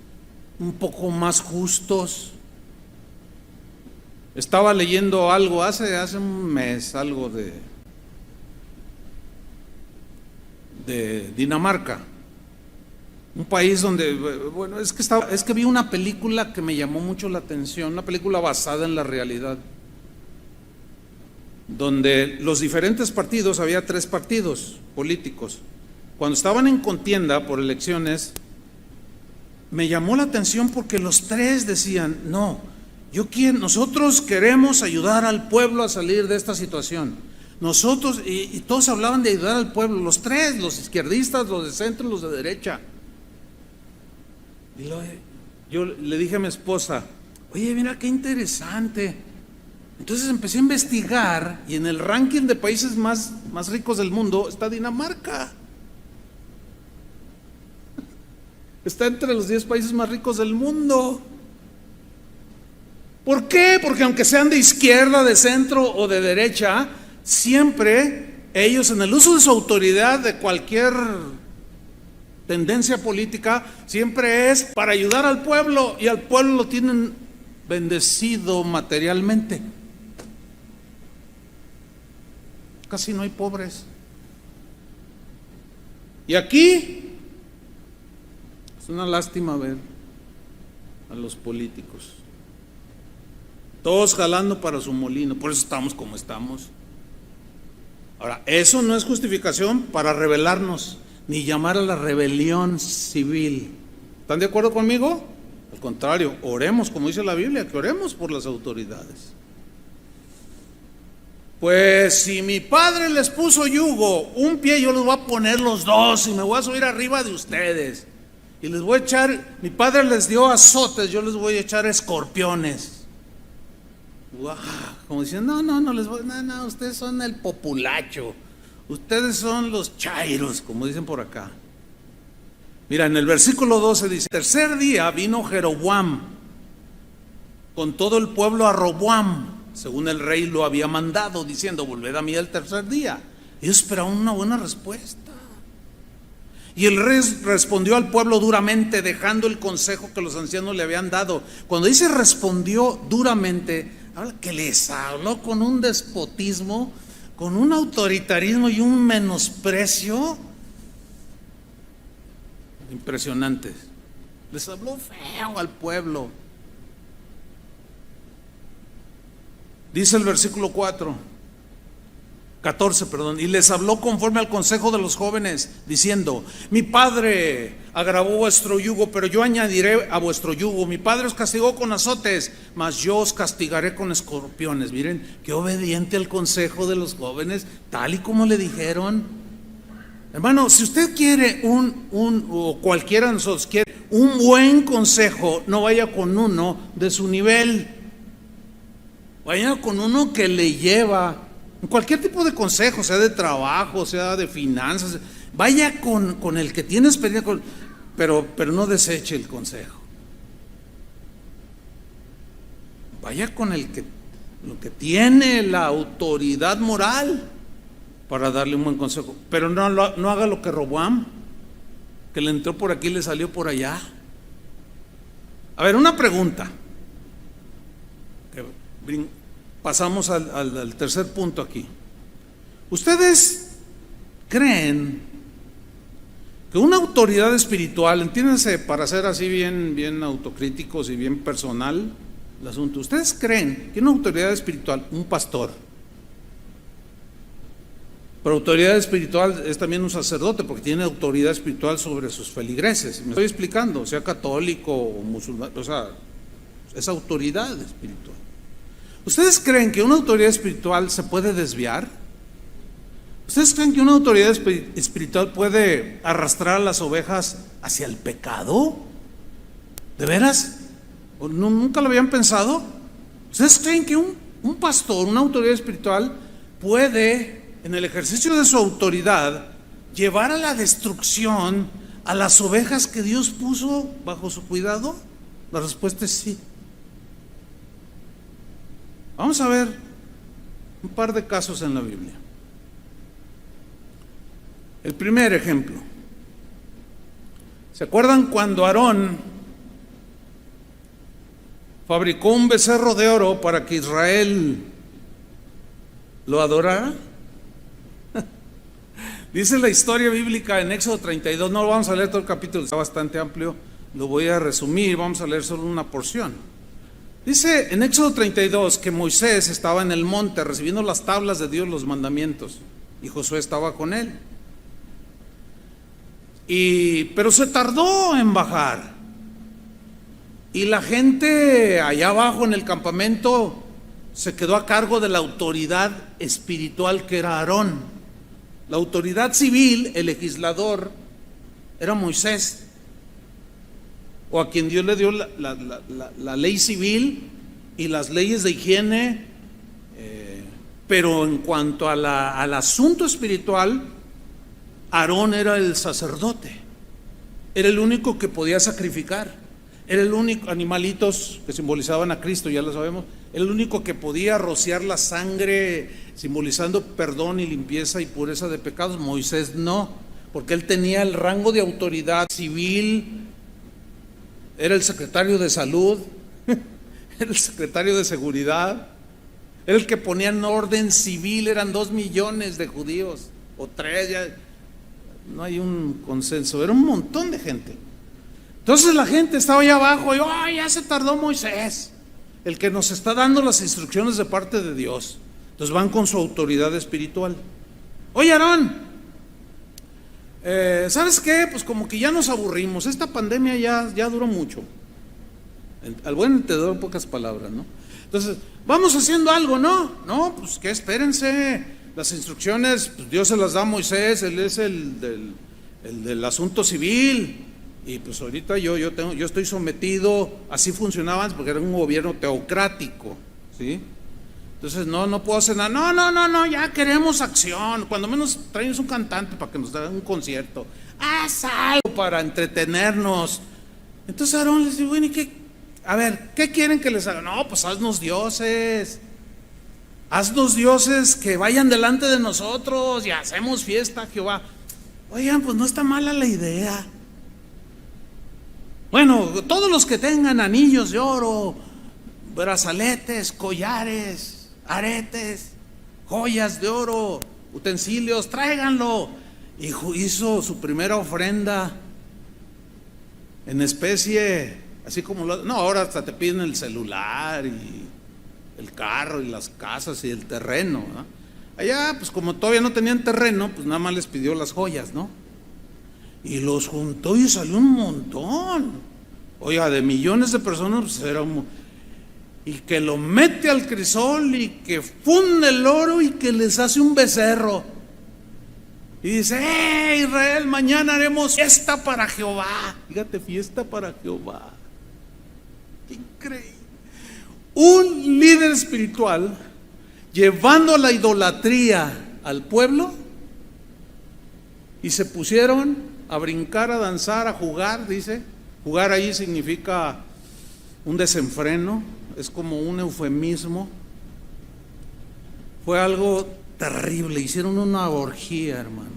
un poco más justos. Estaba leyendo algo hace un mes, algo de Dinamarca, un país donde, bueno, es que vi una película que me llamó mucho la atención, una película basada en la realidad, donde los diferentes partidos, había 3 partidos políticos, cuando estaban en contienda por elecciones, me llamó la atención porque los 3 decían, no, nosotros queremos ayudar al pueblo a salir de esta situación. Nosotros, y todos hablaban de ayudar al pueblo, los 3, los izquierdistas, los de centro, los de derecha. Y yo le dije a mi esposa, oye, mira qué interesante. Entonces empecé a investigar y en el ranking de países más ricos del mundo está Dinamarca. Está entre los 10 países más ricos del mundo. ¿Por qué? Porque aunque sean de izquierda, de centro o de derecha, siempre ellos en el uso de su autoridad de cualquier tendencia política, siempre es para ayudar al pueblo, y al pueblo lo tienen bendecido materialmente. Casi no hay pobres. Y aquí es una lástima ver a los políticos, todos jalando para su molino, por eso estamos como estamos. Ahora, eso no es justificación para rebelarnos, ni llamar a la rebelión civil. ¿Están de acuerdo conmigo? Al contrario, oremos, como dice la Biblia, que oremos por las autoridades. Pues si mi padre les puso yugo, un pie yo les voy a poner los 2 y me voy a subir arriba de ustedes. Y les voy a echar, mi padre les dio azotes, yo les voy a echar escorpiones. ¡Wow! Como diciendo, no, ustedes son el populacho, ustedes son los chairos, como dicen por acá. Mira, en el versículo 12 dice, tercer día vino Jeroboam con todo el pueblo a Roboam, según el rey lo había mandado, diciendo, volved a mí el tercer día. Ellos esperaban una buena respuesta. Y el rey respondió al pueblo duramente, dejando el consejo que los ancianos le habían dado. Cuando dice respondió duramente, habla que les habló con un despotismo, con un autoritarismo y un menosprecio impresionantes. Les habló feo al pueblo. Dice el versículo 14, y les habló conforme al consejo de los jóvenes, diciendo, mi padre agravó vuestro yugo, pero yo añadiré a vuestro yugo. Mi padre os castigó con azotes, mas yo os castigaré con escorpiones. Miren, qué obediente al consejo de los jóvenes, tal y como le dijeron. Hermano, si usted quiere o cualquiera de nosotros quiere un buen consejo, no vaya con uno de su nivel, vaya con uno que le lleva. En cualquier tipo de consejo, sea de trabajo, sea de finanzas, vaya con el que tiene experiencia, pero no deseche el consejo. Vaya con lo que tiene la autoridad moral para darle un buen consejo, pero no haga lo que Roboam, que le entró por aquí y le salió por allá. A ver, una pregunta. Pasamos al tercer punto aquí. ¿Ustedes creen que una autoridad espiritual, entiéndanse, para ser así bien autocríticos y bien personal el asunto, ¿ustedes creen que una autoridad espiritual, un pastor, Pero autoridad espiritual es también un sacerdote, porque tiene autoridad espiritual sobre sus feligreses. Me estoy explicando, sea católico o musulmán, o sea, es autoridad espiritual. ¿Ustedes creen que una autoridad espiritual se puede desviar? ¿Ustedes creen que una autoridad espiritual puede arrastrar a las ovejas hacia el pecado? ¿De veras? ¿Nunca lo habían pensado? ¿Ustedes creen que un pastor, una autoridad espiritual, puede, en el ejercicio de su autoridad, llevar a la destrucción a las ovejas que Dios puso bajo su cuidado? La respuesta es sí. Vamos a ver un par de casos en la Biblia. El primer ejemplo. ¿Se acuerdan cuando Aarón fabricó un becerro de oro para que Israel lo adorara? Dice la historia bíblica en Éxodo 32, no vamos a leer todo el capítulo, está bastante amplio, lo voy a resumir, vamos a leer solo una porción. Dice en Éxodo 32 que Moisés estaba en el monte recibiendo las tablas de Dios, los mandamientos, y Josué estaba con él. Pero se tardó en bajar. Y la gente allá abajo en el campamento se quedó a cargo de la autoridad espiritual que era Aarón. La autoridad civil, el legislador, era Moisés, o a quien Dios le dio la ley civil y las leyes de higiene, pero en cuanto al asunto espiritual, Aarón era el sacerdote, era el único que podía sacrificar, era el único, animalitos que simbolizaban a Cristo, ya lo sabemos, era el único que podía rociar la sangre simbolizando perdón y limpieza y pureza de pecados. Moisés no, porque él tenía el rango de autoridad civil, era el secretario de salud, era el secretario de seguridad, era el que ponía en orden civil, eran 2 millones de judíos, o 3, ya no hay un consenso, era un montón de gente. Entonces la gente estaba allá abajo y ya se tardó Moisés, el que nos está dando las instrucciones de parte de Dios. Entonces van con su autoridad espiritual. Oye, Aarón, ¿sabes qué? Pues como que ya nos aburrimos, esta pandemia ya duró mucho. Al buen entendedor, en pocas palabras, ¿no? Entonces, vamos haciendo algo, ¿no? No, pues que espérense. Las instrucciones, pues Dios se las da a Moisés, él es el del asunto civil. Y pues ahorita yo estoy sometido, así funcionaba antes, porque era un gobierno teocrático, ¿sí? Entonces no puedo hacer nada, no, ya queremos acción, cuando menos traemos un cantante para que nos haga un concierto, haz algo para entretenernos. Entonces Aarón les dijo, bueno, ¿y qué? A ver, ¿qué quieren que les haga? No, pues haznos dioses que vayan delante de nosotros y hacemos fiesta a Jehová. Oigan, pues no está mala la idea. Bueno, todos los que tengan anillos de oro, brazaletes, collares, aretes, joyas de oro, utensilios, tráiganlo. Y hizo su primera ofrenda en especie, así como no, ahora hasta te piden el celular y el carro y las casas y el terreno, ¿no? Allá, pues como todavía no tenían terreno, pues nada más les pidió las joyas, ¿no? Y los juntó y salió un montón. Oiga, de millones de personas, pues era y que lo mete al crisol y que funde el oro y que les hace un becerro. Y dice, Israel, mañana haremos fiesta para Jehová. Fíjate, fiesta para Jehová. Qué increíble. Un líder espiritual llevando la idolatría al pueblo, y se pusieron a brincar, a danzar, a jugar, dice. Jugar ahí significa un desenfreno, es como un eufemismo. Fue algo terrible, hicieron una orgía, hermanos,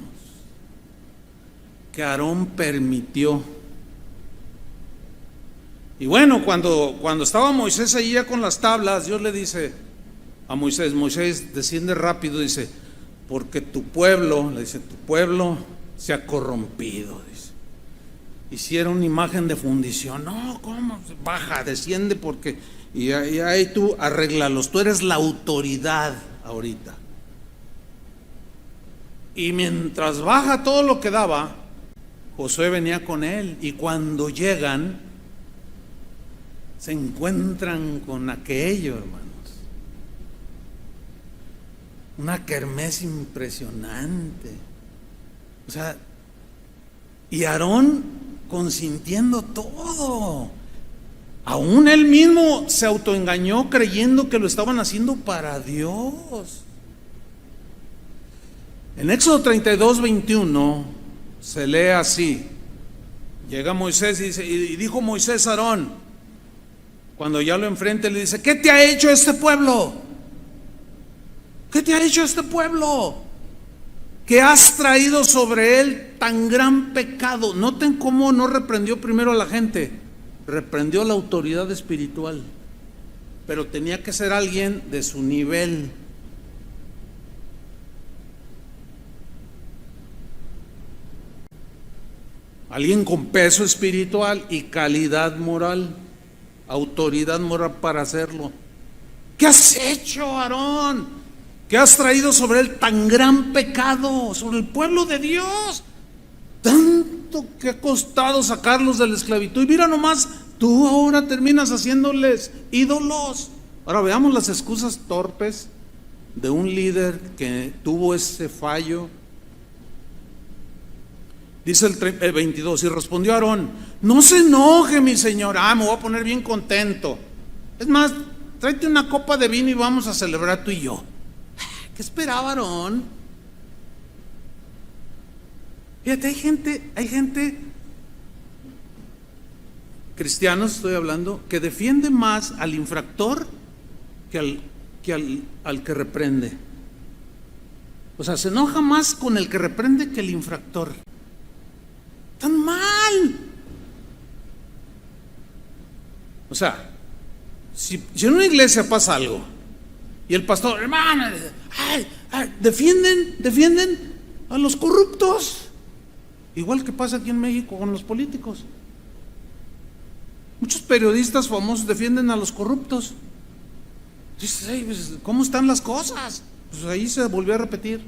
que Aarón permitió. Y bueno, cuando estaba Moisés allí ya con las tablas, Dios le dice a Moisés, desciende rápido, dice, porque tu pueblo se ha corrompido, dice. Hicieron una imagen de fundición. No, ¿cómo? Baja, desciende, porque y ahí tú arréglalos, tú eres la autoridad ahorita. Y mientras baja todo lo que daba, Josué venía con él. Y cuando llegan, se encuentran con aquello, hermanos. Una kermés impresionante. O sea, y Aarón consintiendo todo. Aún él mismo se autoengañó creyendo que lo estaban haciendo para Dios. En Éxodo 32, 21 se lee así. Llega Moisés y dice, y dijo Moisés a Aarón, cuando ya lo enfrenta, le dice: ¿qué te ha hecho este pueblo? ¿Qué te ha hecho este pueblo? Que has traído sobre él tan gran pecado. Noten cómo no reprendió primero a la gente, reprendió a la autoridad espiritual, pero tenía que ser alguien de su nivel. Alguien con peso espiritual y calidad moral, autoridad moral para hacerlo. ¿Qué has hecho, Aarón? ¿Qué has traído sobre él tan gran pecado, sobre el pueblo de Dios? Tanto que ha costado sacarlos de la esclavitud. Y mira nomás, tú ahora terminas haciéndoles ídolos. Ahora veamos las excusas torpes de un líder que tuvo ese fallo. Dice el 22, y respondió Aarón: no se enoje, mi señor. Me voy a poner bien contento. Es más, tráete una copa de vino y vamos a celebrar tú y yo. ¿Qué esperaba Aarón? Fíjate, hay gente, cristianos estoy hablando, que defiende más al infractor que al que reprende. O sea, se enoja más con el que reprende que el infractor. Tan mal. O sea, si en una iglesia pasa algo y el pastor, hermano, defienden a los corruptos, igual que pasa aquí en México con los políticos. Muchos periodistas famosos defienden a los corruptos. Dices, pues, ¿cómo están las cosas? Pues ahí se volvió a repetir.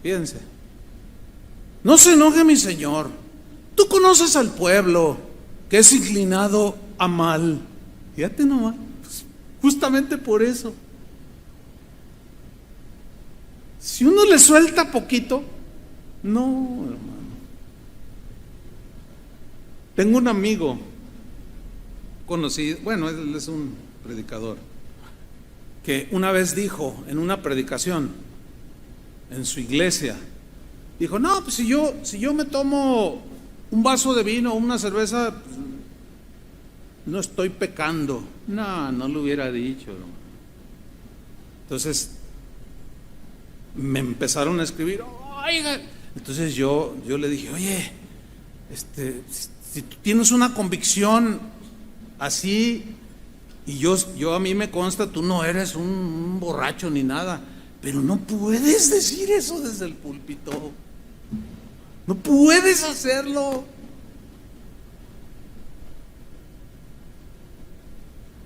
Fíjense. No se enoje, mi señor. Tú conoces al pueblo que es inclinado a mal. Fíjate nomás, pues justamente por eso. Si uno le suelta poquito, no, hermano. Tengo un amigo conocido, bueno, él es un predicador, que una vez dijo en una predicación en su iglesia, dijo: no, pues si yo me tomo un vaso de vino o una cerveza, pues, no estoy pecando. No lo hubiera dicho. Entonces me empezaron a escribir: oiga. Entonces yo le dije: oye, si tú tienes una convicción así, y yo a mí me consta, tú no eres un borracho ni nada, pero no puedes decir eso desde el púlpito. No puedes hacerlo.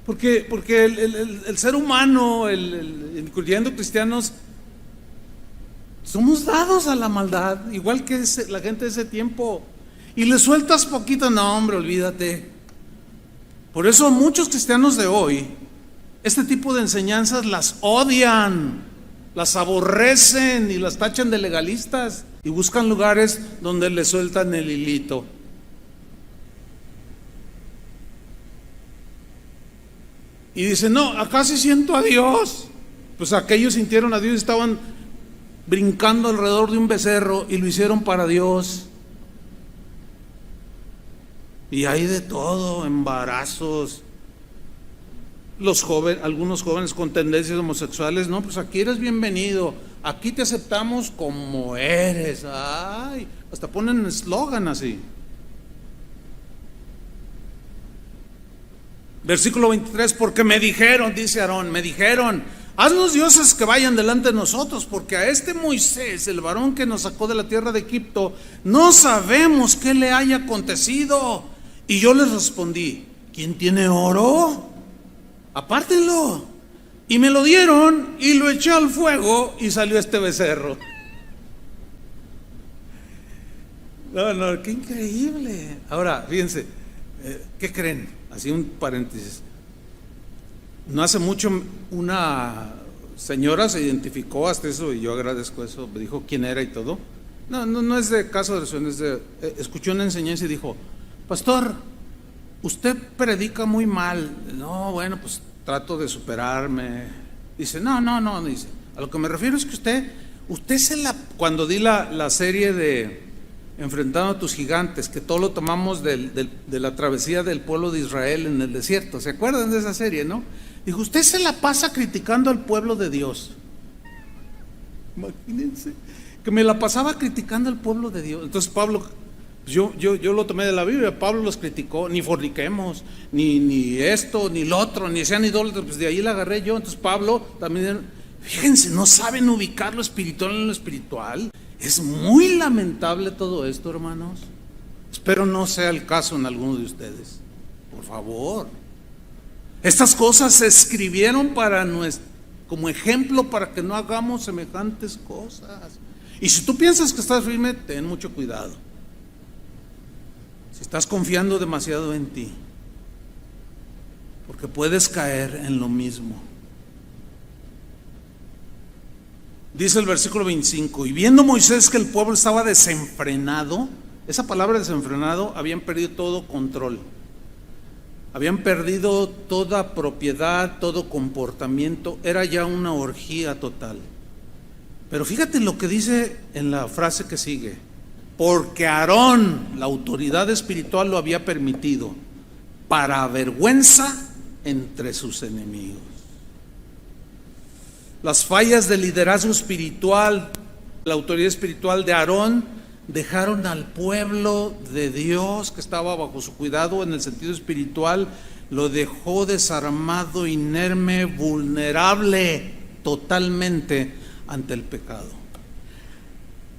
Porque el ser humano, incluyendo cristianos, somos dados a la maldad, igual que la gente de ese tiempo. Y le sueltas poquito, no, hombre, olvídate. Por eso muchos cristianos de hoy, este tipo de enseñanzas las odian, las aborrecen y las tachan de legalistas, y buscan lugares donde le sueltan el hilito. Y dicen: no, acá sí siento a Dios. Pues aquellos sintieron a Dios y estaban brincando alrededor de un becerro y lo hicieron para Dios. Y hay de todo, embarazos. Algunos jóvenes con tendencias homosexuales, no, pues aquí eres bienvenido, aquí te aceptamos como eres. Ay, hasta ponen eslogan así. Versículo 23, porque me dijeron, dice Aarón, me dijeron: haznos dioses que vayan delante de nosotros, porque a este Moisés, el varón que nos sacó de la tierra de Egipto, no sabemos qué le haya acontecido. Y yo les respondí: ¿quién tiene oro? Apártenlo. Y me lo dieron y lo eché al fuego y salió este becerro. No, no, qué increíble. Ahora, fíjense, ¿qué creen? Así un paréntesis. No hace mucho una señora se identificó hasta eso y yo agradezco eso, me dijo quién era y todo. No es de caso de oración, es de, escuchó una enseñanza y dijo, pastor, usted predica muy mal. No, bueno, pues trato de superarme. Dice, no, dice, a lo que me refiero es que usted cuando di la serie de Enfrentando a tus gigantes, que todo lo tomamos de la travesía del pueblo de Israel en el desierto, ¿se acuerdan de esa serie, no? Dijo, usted se la pasa criticando al pueblo de Dios. Imagínense, que me la pasaba criticando al pueblo de Dios. Entonces Pablo, yo lo tomé de la Biblia, Pablo los criticó, ni forniquemos, ni esto, ni lo otro, ni sean idólatras, pues de ahí la agarré yo. Entonces Pablo también, fíjense, no saben ubicar lo espiritual en lo espiritual. Es muy lamentable todo esto, hermanos. Espero no sea el caso en alguno de ustedes. Por favor. Estas cosas se escribieron como ejemplo para que no hagamos semejantes cosas. Y si tú piensas que estás firme, ten mucho cuidado. Si estás confiando demasiado en ti, porque puedes caer en lo mismo. Dice el versículo 25, y viendo Moisés que el pueblo estaba desenfrenado, esa palabra desenfrenado, habían perdido todo control, habían perdido toda propiedad, todo comportamiento, era ya una orgía total. Pero fíjate lo que dice en la frase que sigue, porque Aarón, la autoridad espiritual, lo había permitido, para vergüenza entre sus enemigos. Las fallas del liderazgo espiritual, la autoridad espiritual de Aarón, dejaron al pueblo de Dios que estaba bajo su cuidado en el sentido espiritual, lo dejó desarmado, inerme, vulnerable totalmente ante el pecado.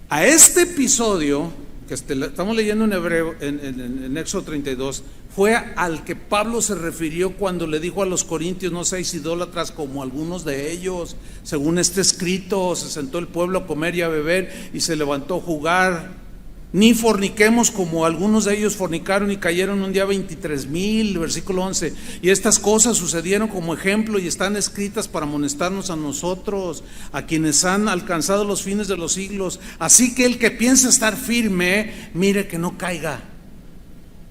A este episodio que estamos leyendo en Hebreo, en Éxodo 32, fue al que Pablo se refirió cuando le dijo a los corintios, no seáis idólatras como algunos de ellos. Según está escrito, se sentó el pueblo a comer y a beber y se levantó a jugar. Ni forniquemos como algunos de ellos fornicaron y cayeron un día 23,000, versículo 11. Y estas cosas sucedieron como ejemplo y están escritas para amonestarnos a nosotros, a quienes han alcanzado los fines de los siglos. Así que el que piensa estar firme, mire que no caiga.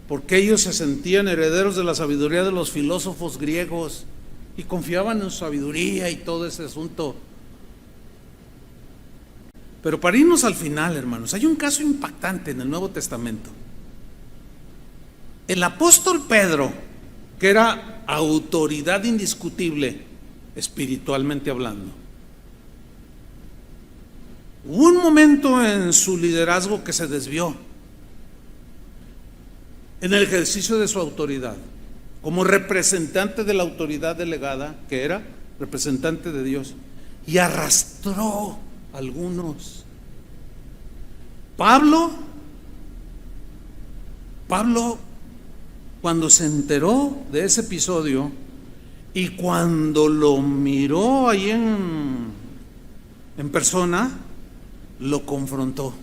Porque ellos se sentían herederos de la sabiduría de los filósofos griegos y confiaban en su sabiduría y todo ese asunto. Pero para irnos al final, hermanos, hay un caso impactante en el Nuevo Testamento. El apóstol Pedro, que era autoridad indiscutible, espiritualmente hablando, hubo un momento en su liderazgo que se desvió en el ejercicio de su autoridad, como representante de la autoridad delegada, que era representante de Dios, y arrastró algunos. Pablo, cuando se enteró de ese episodio y cuando lo miró ahí en persona, lo confrontó.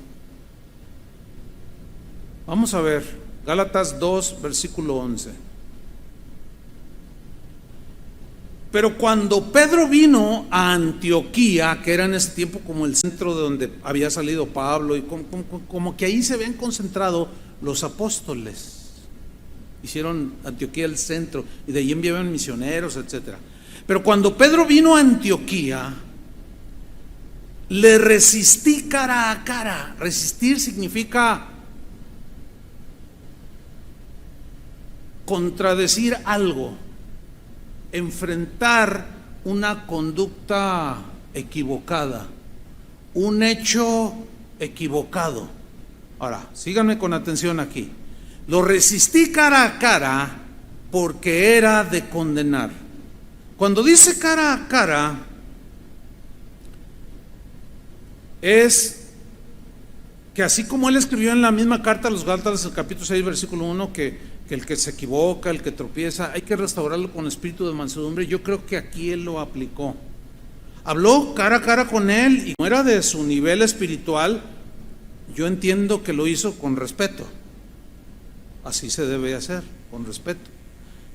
Vamos a ver, Gálatas 2, versículo 11. Pero cuando Pedro vino a Antioquía, que era en ese tiempo como el centro de donde había salido Pablo, y como que ahí se habían concentrado los apóstoles, hicieron Antioquía el centro, y de ahí enviaban misioneros, etc. Pero cuando Pedro vino a Antioquía, le resistí cara a cara. Resistir significa contradecir algo, enfrentar una conducta equivocada, un hecho equivocado. Ahora, síganme con atención aquí. Lo resistí cara a cara porque era de condenar. Cuando dice cara a cara, es que así como él escribió en la misma carta a los Gálatas, el capítulo 6, versículo 1, que el que se equivoca, el que tropieza, hay que restaurarlo con espíritu de mansedumbre. Yo creo que aquí él lo aplicó. Habló cara a cara con él y como era de su nivel espiritual, Yo entiendo que lo hizo con respeto. Así se debe hacer, con respeto.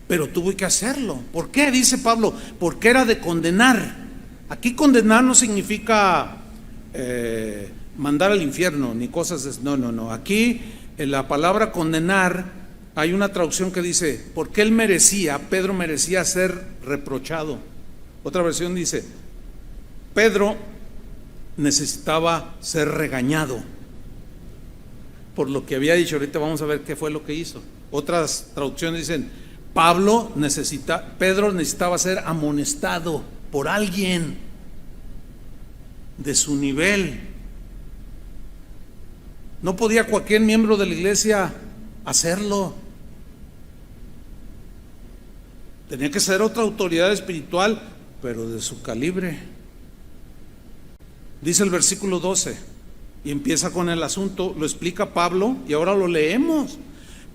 Pero tuvo que hacerlo. ¿Por qué? Dice Pablo, porque era de condenar. Aquí condenar no significa mandar al infierno, ni cosas de... No. Aquí en la palabra condenar hay una traducción que dice, porque él merecía, Pedro merecía ser reprochado. Otra versión dice, Pedro necesitaba ser regañado por lo que había dicho. Ahorita vamos a ver qué fue lo que hizo. Otras traducciones dicen, Pedro necesitaba ser amonestado por alguien de su nivel. No podía cualquier miembro de la iglesia hacerlo. Tenía que ser otra autoridad espiritual, pero de su calibre. Dice el versículo 12, y empieza con el asunto, lo explica Pablo, y ahora lo leemos.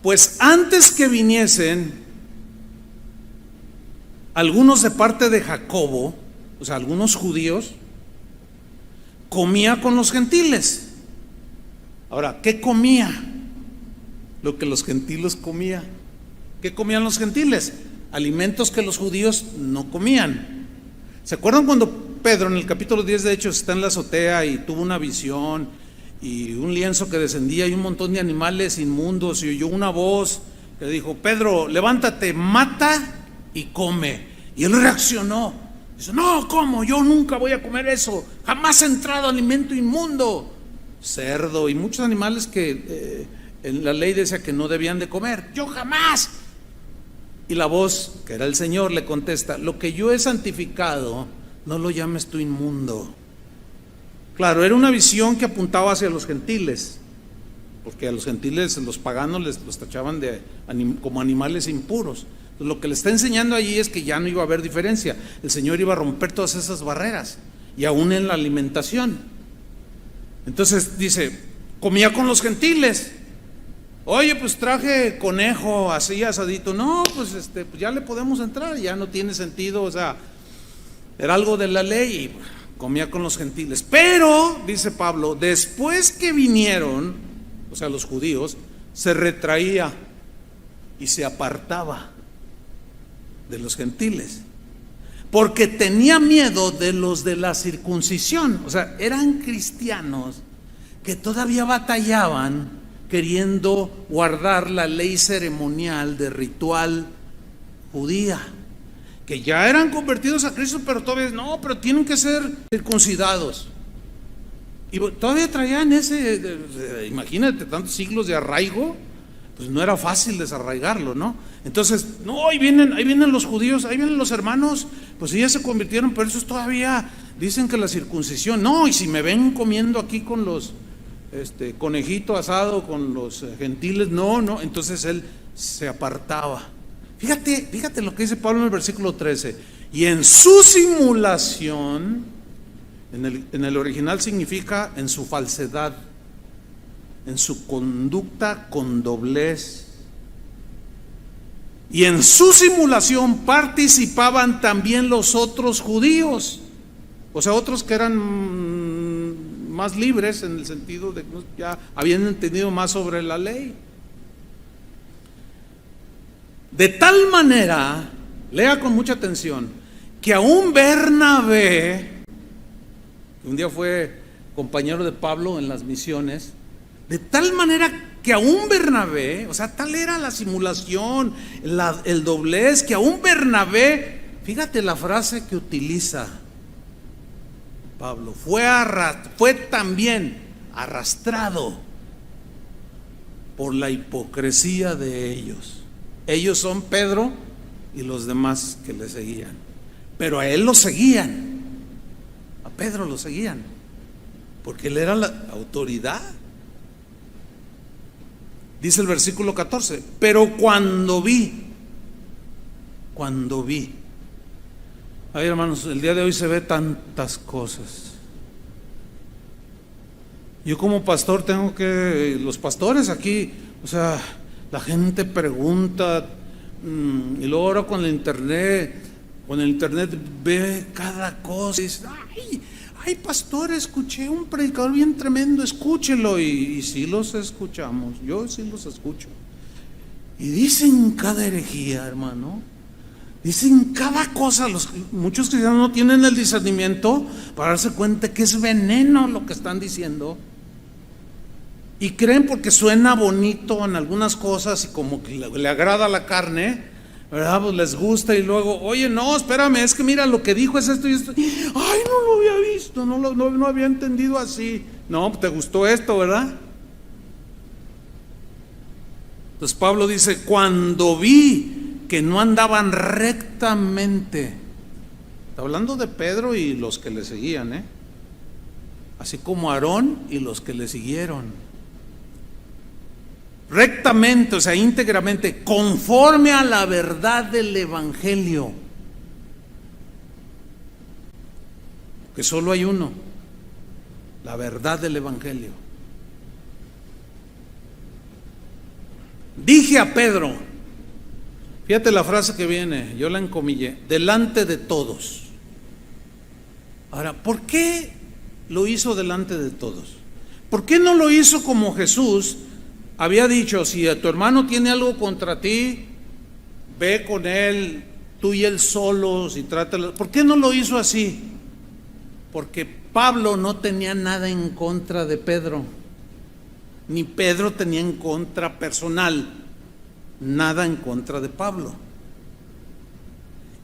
Pues antes que viniesen algunos de parte de Jacobo, o sea, algunos judíos, comía con los gentiles. Ahora, ¿qué comía? Lo que los gentiles comían. ¿Qué comían los gentiles? Alimentos que los judíos no comían. ¿Se acuerdan cuando Pedro en el capítulo 10 de Hechos está en la azotea y tuvo una visión y un lienzo que descendía y un montón de animales inmundos, y oyó una voz que dijo, Pedro, levántate, mata y come? Y él reaccionó, dice, no, ¿cómo? Yo nunca voy a comer eso, jamás he entrado alimento inmundo, cerdo y muchos animales que en la ley decía que no debían de comer, yo jamás. Y la voz, que era el Señor, le contesta, lo que yo he santificado, no lo llames tú inmundo. Claro, era una visión que apuntaba hacia los gentiles, porque a los gentiles, los paganos, los tachaban como animales impuros. Entonces, lo que le está enseñando allí es que ya no iba a haber diferencia. El Señor iba a romper todas esas barreras, y aún en la alimentación. Entonces dice, comía con los gentiles. Oye, pues traje conejo así asadito. No, pues pues ya le podemos entrar, ya no tiene sentido, o sea, era algo de la ley y comía con los gentiles. Pero, dice Pablo, después que vinieron, o sea, los judíos, se retraía y se apartaba de los gentiles, porque tenía miedo de los de la circuncisión. O sea, eran cristianos que todavía batallaban queriendo guardar la ley ceremonial de ritual judía, que ya eran convertidos a Cristo, pero todavía no, pero tienen que ser circuncidados. Y todavía traían imagínate, tantos siglos de arraigo, pues no era fácil desarraigarlo, ¿no? Entonces, no, ahí vienen los judíos, ahí vienen los hermanos, pues sí, ya se convirtieron, pero esos todavía dicen que la circuncisión, no, y si me ven comiendo aquí con los conejito asado con los gentiles, no, entonces él se apartaba. Fíjate lo que dice Pablo en el versículo 13, y en su simulación, en el original significa en su falsedad, en su conducta con doblez, y en su simulación participaban también los otros judíos, o sea, otros que eran más libres en el sentido de que ya habían entendido más sobre la ley. De tal manera, lea con mucha atención, que aún Bernabé, que un día fue compañero de Pablo en las misiones, de tal manera que aún Bernabé, o sea, tal era la simulación, el doblez, que aún Bernabé, fíjate la frase que utiliza Pablo, fue también arrastrado por la hipocresía de ellos. Ellos son Pedro y los demás que le seguían, pero a él lo seguían, a Pedro lo seguían, porque él era la autoridad. Dice el versículo 14, pero cuando vi, ay, hermanos, el día de hoy se ve tantas cosas. Yo como pastor los pastores aquí, o sea, la gente pregunta, y luego ahora con el internet ve cada cosa y dice, Ay, pastor, escuché un predicador bien tremendo, escúchelo. Y sí los escuchamos, yo sí los escucho. Y dicen cada herejía, hermano. Dicen cada cosa. Muchos cristianos no tienen el discernimiento para darse cuenta que es veneno lo que están diciendo. Y creen porque suena bonito en algunas cosas y como que le agrada la carne, ¿verdad? Pues les gusta y luego, oye, no, espérame, es que mira, lo que dijo es esto y esto. Ay, no lo había visto, no había entendido así. No, te gustó esto, ¿verdad? Entonces Pablo dice, cuando vi que no andaban rectamente, está hablando de Pedro y los que le seguían, así como Aarón y los que le siguieron. Rectamente, o sea, íntegramente, conforme a la verdad del Evangelio, que solo hay uno, la verdad del Evangelio. Dije a Pedro, fíjate la frase que viene, yo la encomillé, delante de todos. Ahora, ¿por qué lo hizo delante de todos? ¿Por qué no lo hizo como Jesús había dicho? Si a tu hermano tiene algo contra ti, ve con él, tú y él solos y trátalo. ¿Por qué no lo hizo así? Porque Pablo no tenía nada en contra de Pedro, ni Pedro tenía en contra personal nada en contra de Pablo.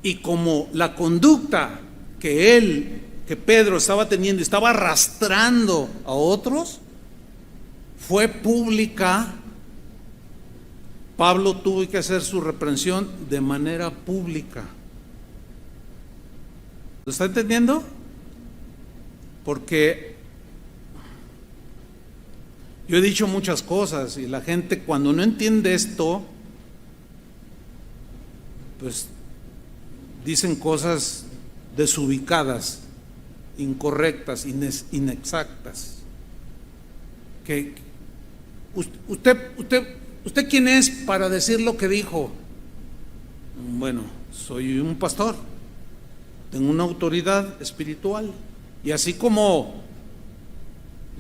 Y como la conducta que Pedro estaba teniendo, estaba arrastrando a otros, fue pública, Pablo tuvo que hacer su reprensión de manera pública. ¿Lo está entendiendo? Porque yo he dicho muchas cosas y la gente cuando no entiende esto, pues dicen cosas desubicadas, incorrectas, inexactas. Que ¿Usted quién es para decir lo que dijo? Bueno, soy un pastor, tengo una autoridad espiritual, y así como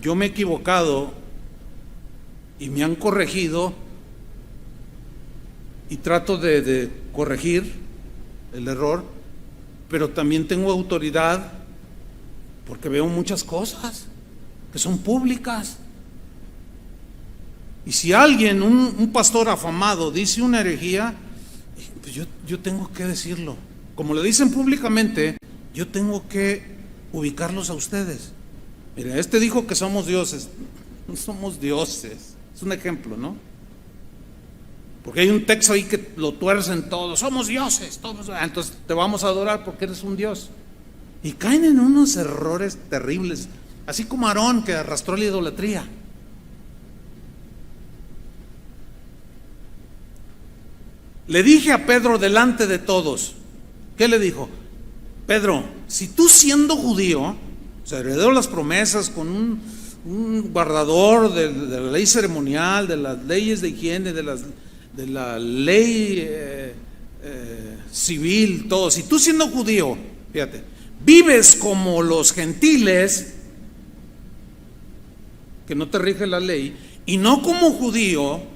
yo me he equivocado y me han corregido y trato de corregir el error, pero también tengo autoridad porque veo muchas cosas que son públicas. Y si alguien, un pastor afamado, dice una herejía, pues yo tengo que decirlo. Como lo dicen públicamente, yo tengo que ubicarlos a ustedes. Mira, este dijo que somos dioses. No somos dioses. Es un ejemplo, ¿no? Porque hay un texto ahí que lo tuercen todos. Somos dioses, todos. Entonces te vamos a adorar porque eres un dios. Y caen en unos errores terribles. Así como Aarón, que arrastró la idolatría. Le dije a Pedro delante de todos, ¿qué le dijo? Pedro, si tú siendo judío, o sea, heredó las promesas con un guardador de la ley ceremonial, de las leyes de higiene, de la ley civil, todo. Si tú siendo judío, fíjate, vives como los gentiles, que no te rige la ley, y no como judío,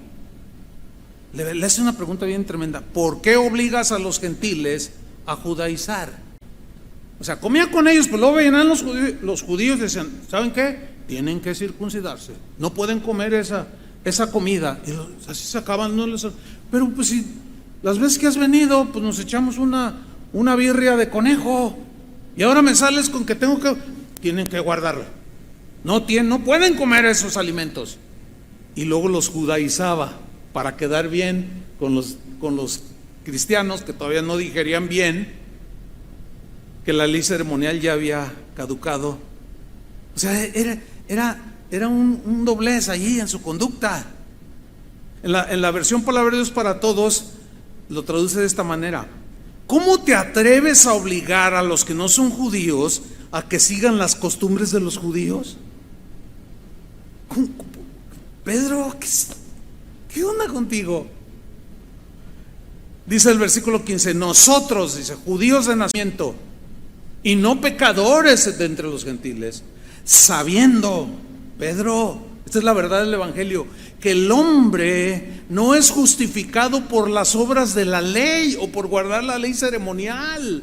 le hace una pregunta bien tremenda. ¿Por qué obligas a los gentiles a judaizar? O sea, comía con ellos, pero luego venían los judíos y decían, ¿saben qué? Tienen que circuncidarse, no pueden comer esa comida. Y así se acaban, ¿no? Pero pues si las veces que has venido, pues nos echamos una birria de conejo, y ahora me sales con que tienen que guardarla. No pueden comer esos alimentos. Y luego los judaizaba para quedar bien con los cristianos que todavía no digerían bien que la ley ceremonial ya había caducado. O sea, era un doblez allí en su conducta. En la versión Palabra de Dios para Todos lo traduce de esta manera: ¿cómo te atreves a obligar a los que no son judíos a que sigan las costumbres de los judíos? Pedro, ¿qué onda contigo? Dice el versículo 15, nosotros, dice, judíos de nacimiento, y no pecadores de entre los gentiles, sabiendo, Pedro, esta es la verdad del Evangelio, que el hombre no es justificado por las obras de la ley o por guardar la ley ceremonial,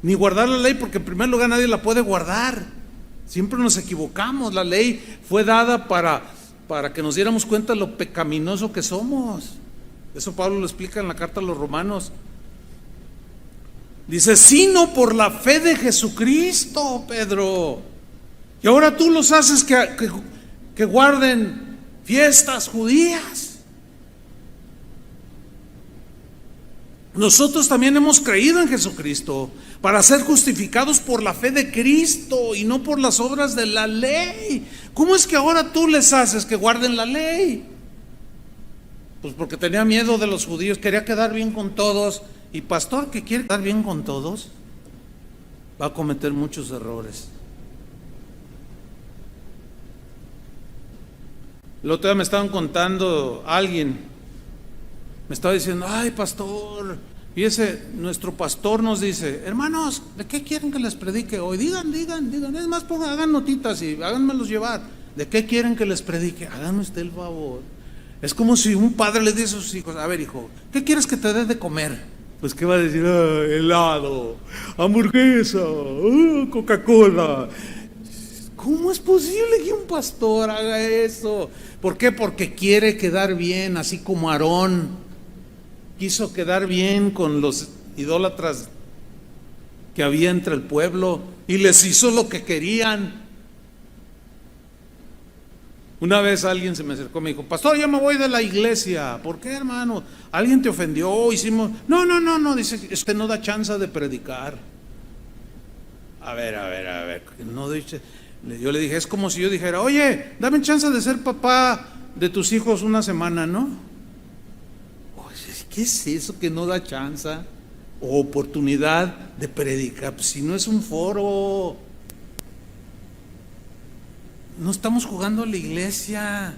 ni guardar la ley, porque en primer lugar nadie la puede guardar. Siempre nos equivocamos. La ley fue dada para que nos diéramos cuenta de lo pecaminoso que somos. Eso Pablo lo explica en la carta a los Romanos. Dice, sino por la fe de Jesucristo, Pedro. Y ahora tú los haces que guarden fiestas judías. Nosotros también hemos creído en Jesucristo para ser justificados por la fe de Cristo y no por las obras de la ley. ¿Cómo es que ahora tú les haces que guarden la ley? Pues porque tenía miedo de los judíos, quería quedar bien con todos. Y pastor que quiere quedar bien con todos va a cometer muchos errores. El otro día me estaban contando alguien. Me estaba diciendo, ay pastor, fíjese, nuestro pastor nos dice, hermanos, ¿de qué quieren que les predique hoy? Digan, es más, hagan notitas y háganmelos llevar. ¿De qué quieren que les predique? Háganme usted el favor. Es como si un padre le dice a sus hijos, a ver hijo, ¿qué quieres que te dé de comer? Pues ¿qué va a decir? Helado, hamburguesa, Coca-Cola. ¿Cómo es posible que un pastor haga eso? ¿Por qué? Porque quiere quedar bien, así como Aarón quiso quedar bien con los idólatras que había entre el pueblo y les hizo lo que querían. Una vez alguien se me acercó y me dijo, pastor, yo me voy de la iglesia. ¿Por qué, hermano? ¿Alguien te ofendió? Hicimos... No, dice, es que no da chance de predicar. A ver, no dice... Yo le dije, es como si yo dijera, oye, dame chance de ser papá de tus hijos una semana, ¿no? Oye, ¿qué es eso que no da chance o oportunidad de predicar? Pues si no es un foro, no estamos jugando a la iglesia.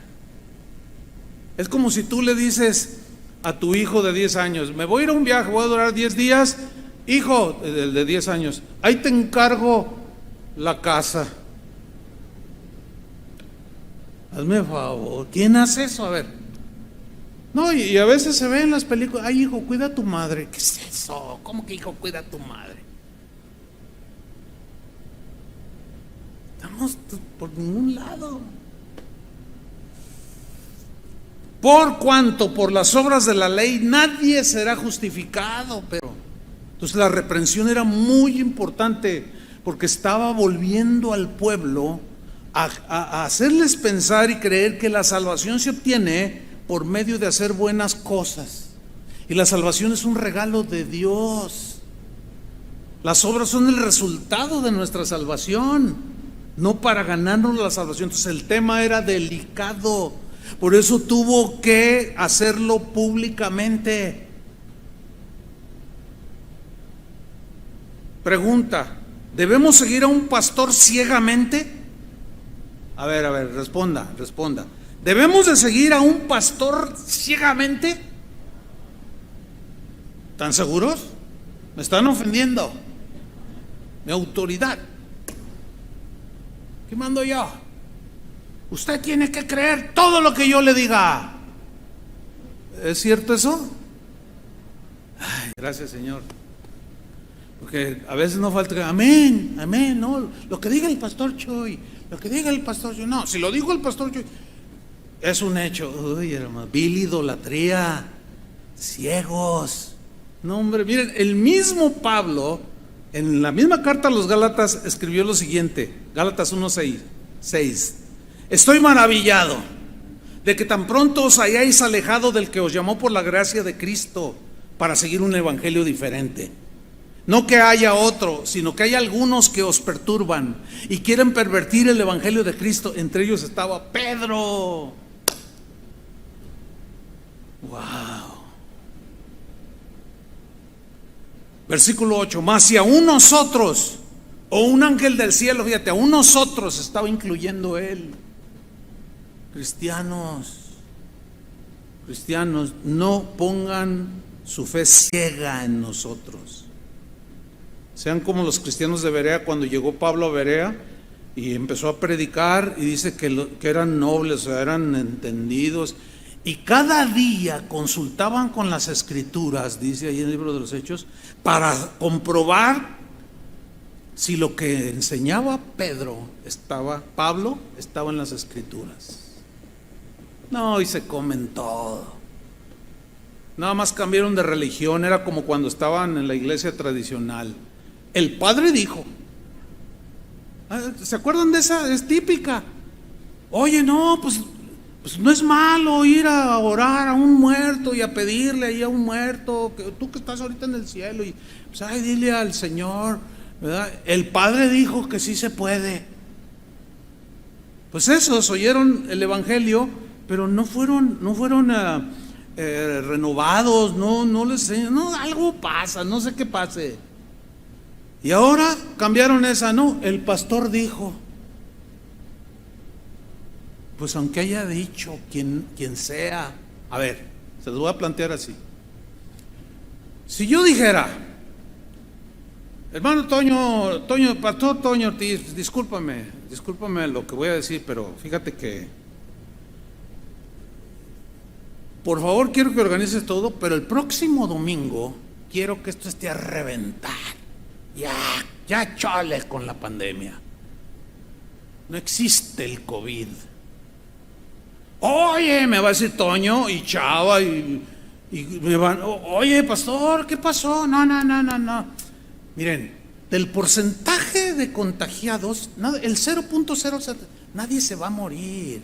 Es como si tú le dices a tu hijo de 10 años, me voy a ir a un viaje, voy a durar 10 días, hijo, el de 10 años, ahí te encargo la casa. Hazme favor, ¿quién hace eso? A ver. No, y a veces se ve en las películas, ay hijo, cuida a tu madre. ¿Qué es eso? ¿Cómo que hijo, cuida a tu madre? Estamos por ningún lado. Por cuanto por las obras de la ley nadie será justificado, pero entonces la reprensión era muy importante porque estaba volviendo al pueblo a hacerles pensar y creer que la salvación se obtiene por medio de hacer buenas cosas. Y la salvación es un regalo de Dios. Las obras son el resultado de nuestra salvación, no para ganarnos la salvación. Entonces el tema era delicado, por eso tuvo que hacerlo públicamente. Pregunta, ¿debemos seguir a un pastor ciegamente? A ver, responda. ¿Debemos de seguir a un pastor ciegamente? ¿Están seguros? Me están ofendiendo. Mi autoridad. ¿Qué mando yo? Usted tiene que creer todo lo que yo le diga. ¿Es cierto eso? Ay, gracias, Señor. Porque a veces no falta que amén, no, lo que diga el pastor Choy, no, si lo dijo el pastor Choy, es un hecho. Uy, hermano, vil idolatría, ciegos. No, hombre, miren, el mismo Pablo, en la misma carta a los Gálatas, escribió lo siguiente, Gálatas 1:6. Estoy maravillado de que tan pronto os hayáis alejado del que os llamó por la gracia de Cristo para seguir un evangelio diferente. No que haya otro, sino que hay algunos que os perturban y quieren pervertir el evangelio de Cristo. Entre ellos estaba Pedro. Wow. Versículo 8. Mas si aún nosotros, o un ángel del cielo, fíjate, aún nosotros, estaba incluyendo él, cristianos, no pongan su fe ciega en nosotros. Sean como los cristianos de Berea, cuando llegó Pablo a Berea y empezó a predicar, y dice que eran nobles, o sea, eran entendidos, y cada día consultaban con las escrituras, dice ahí en el libro de los Hechos, para comprobar si lo que enseñaba Pablo estaba en las escrituras. No, y se comen todo. Nada más cambiaron de religión, era como cuando estaban en la iglesia tradicional. El padre dijo, ¿se acuerdan de esa? Es típica. Oye, no, pues no es malo ir a orar a un muerto y a pedirle ahí a un muerto, que tú que estás ahorita en el cielo, y pues ay, dile al Señor, ¿verdad? El padre dijo que sí se puede. Pues esos oyeron el evangelio, pero no fueron renovados, no les enseñan, no, algo pasa, no sé qué pase. Y ahora cambiaron esa, no, el pastor dijo. Pues aunque haya dicho quien sea, a ver, se los voy a plantear así. Si yo dijera, hermano pastor Toño Ortiz, discúlpame lo que voy a decir, pero fíjate que, por favor, quiero que organices todo, pero el próximo domingo quiero que esto esté a reventar. Ya chale con la pandemia. No existe el COVID. Oye, me va a decir Toño y Chava y me van, oye, pastor, ¿qué pasó? No. Miren, del porcentaje de contagiados, el 0.07, nadie se va a morir.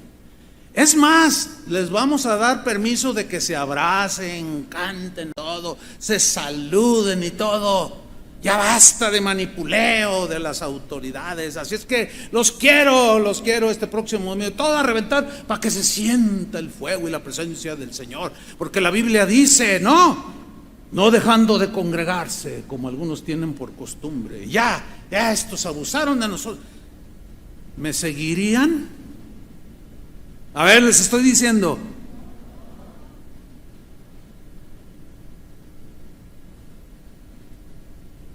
Es más, les vamos a dar permiso de que se abracen, canten todo, se saluden y todo. Ya basta de manipuleo de las autoridades. Así es que los quiero este próximo domingo, todo a reventar, para que se sienta el fuego y la presencia del Señor. Porque la Biblia dice, no dejando de congregarse, como algunos tienen por costumbre. Ya estos abusaron de nosotros. ¿Me seguirían? A ver, les estoy diciendo.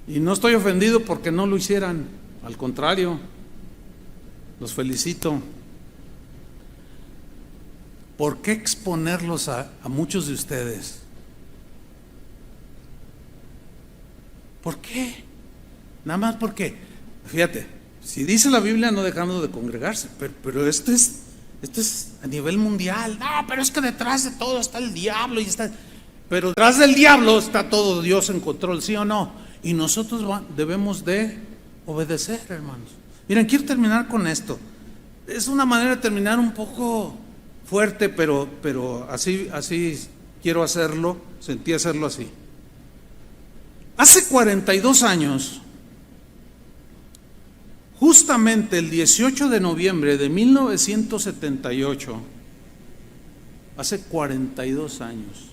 Y no estoy ofendido porque no lo hicieran, al contrario, los felicito. ¿Por qué exponerlos a muchos de ustedes? ¿Por qué? Nada más porque, fíjate, si dice la Biblia no dejando de congregarse, pero esto es a nivel mundial. No, pero es que detrás de todo está el diablo pero detrás del diablo está todo Dios en control, ¿sí o no? Y nosotros debemos de obedecer, hermanos. Miren, quiero terminar con esto. Es una manera de terminar un poco fuerte, pero así quiero hacerlo, sentí hacerlo así. Hace 42 años, justamente el 18 de noviembre de 1978, hace 42 años,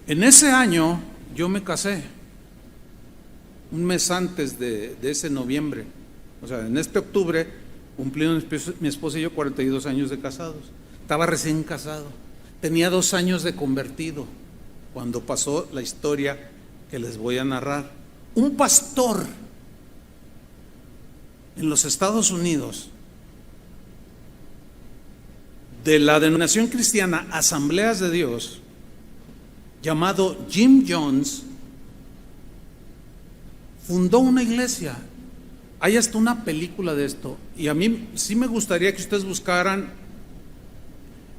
en ese año yo me casé, un mes antes de ese noviembre, o sea, en este octubre cumplimos mi esposa y yo 42 años de casados. Estaba recién casado, tenía 2 años de convertido cuando pasó la historia que les voy a narrar. Un pastor en los Estados Unidos de la denominación cristiana Asambleas de Dios, llamado Jim Jones, fundó una iglesia. Hay hasta una película de esto, y a mí sí me gustaría que ustedes buscaran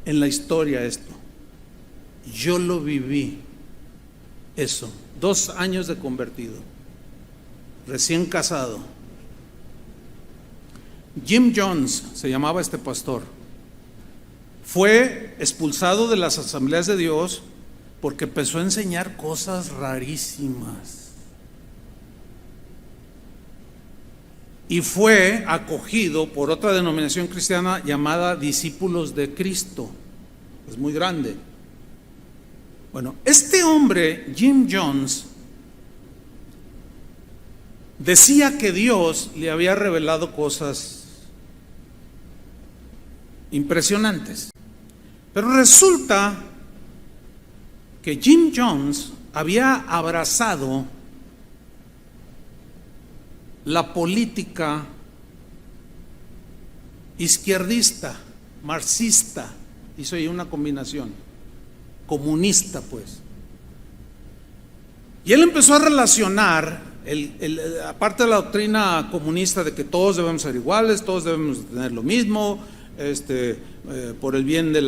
en la historia esto. Yo lo viví, eso, 2 años de convertido, recién casado. Jim Jones se llamaba este pastor. Fue expulsado de las Asambleas de Dios porque empezó a enseñar cosas rarísimas. Y fue acogido por otra denominación cristiana llamada Discípulos de Cristo. Es muy grande. Bueno, este hombre, Jim Jones, decía que Dios le había revelado cosas impresionantes. Pero resulta que Jim Jones había abrazado la política izquierdista, marxista, hizo ahí una combinación, comunista pues. Y él empezó a relacionar, aparte de la doctrina comunista de que todos debemos ser iguales, todos debemos tener lo mismo, por el bien de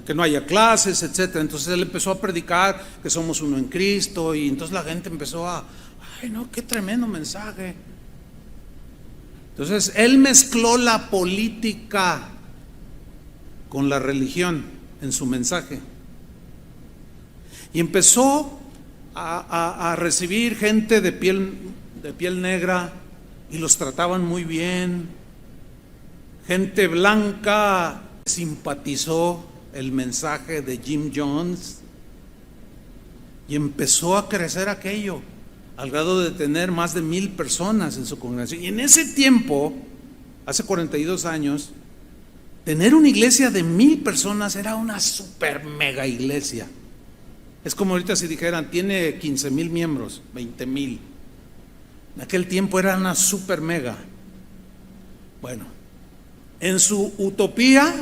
que no haya clases, etcétera. Entonces él empezó a predicar que somos uno en Cristo, y entonces la gente empezó ay no, qué tremendo mensaje. Entonces él mezcló la política con la religión en su mensaje y empezó a recibir gente de piel negra y los trataban muy bien. Gente blanca simpatizó el mensaje de Jim Jones y empezó a crecer aquello al grado de tener más de 1,000 personas en su congregación. Y en ese tiempo, hace 42 años, tener una iglesia de 1,000 personas era una super mega iglesia. Es como ahorita si dijeran, tiene 15,000 miembros, 20,000. En aquel tiempo era una super mega. Bueno, en su utopía,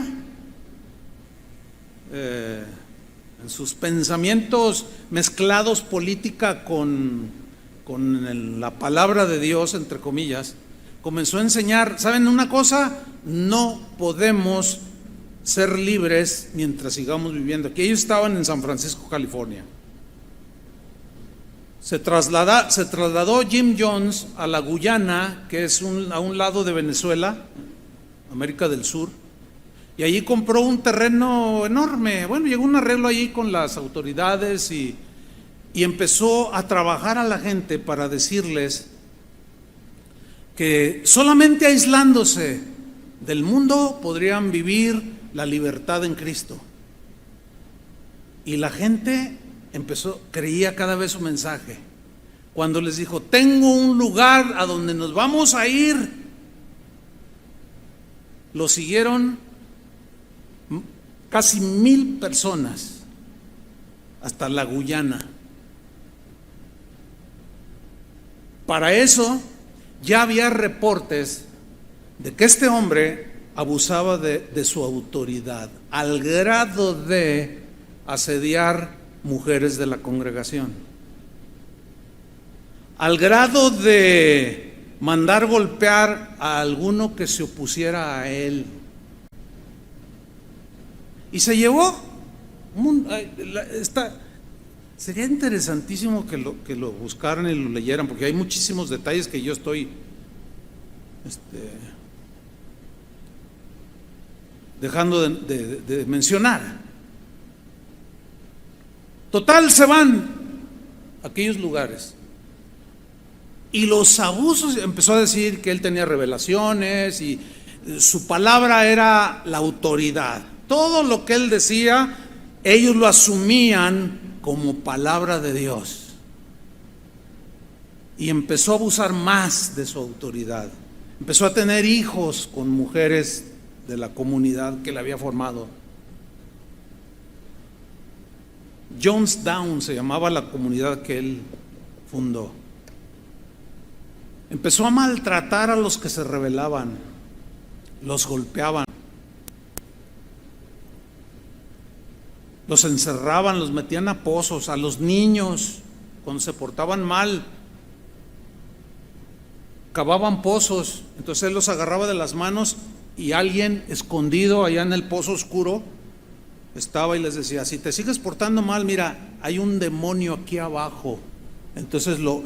en sus pensamientos mezclados política con la palabra de Dios, entre comillas, comenzó a enseñar, ¿saben una cosa? No podemos ser libres mientras sigamos viviendo aquí. Ellos estaban en San Francisco, California. Se trasladó Jim Jones a la Guyana, que es a un lado de Venezuela, América del Sur, y allí compró un terreno enorme. Bueno, llegó a un arreglo allí con las autoridades y empezó a trabajar a la gente para decirles que solamente aislándose del mundo podrían vivir la libertad en Cristo. Y la gente creía cada vez su mensaje. Cuando les dijo, tengo un lugar a donde nos vamos a ir, lo siguieron casi 1,000 personas hasta la Guyana. Para eso ya había reportes de que este hombre abusaba de su autoridad al grado de asediar mujeres de la congregación, al grado de mandar golpear a alguno que se opusiera a él. Y se llevó sería interesantísimo que lo buscaran y lo leyeran, porque hay muchísimos detalles que yo estoy dejando de mencionar. Total, se van a aquellos lugares y los abusos. Empezó a decir que él tenía revelaciones y su palabra era la autoridad. Todo lo que él decía, ellos lo asumían como palabra de Dios, y empezó a abusar más de su autoridad. Empezó a tener hijos con mujeres de la comunidad que le había formado. Jonestown se llamaba la comunidad que él fundó. Empezó a maltratar a los que se rebelaban, los golpeaban, los encerraban, los metían a pozos. A los niños, cuando se portaban mal, cavaban pozos. Entonces él los agarraba de las manos y alguien escondido allá en el pozo oscuro estaba y les decía, si te sigues portando mal, mira, hay un demonio aquí abajo. Entonces lo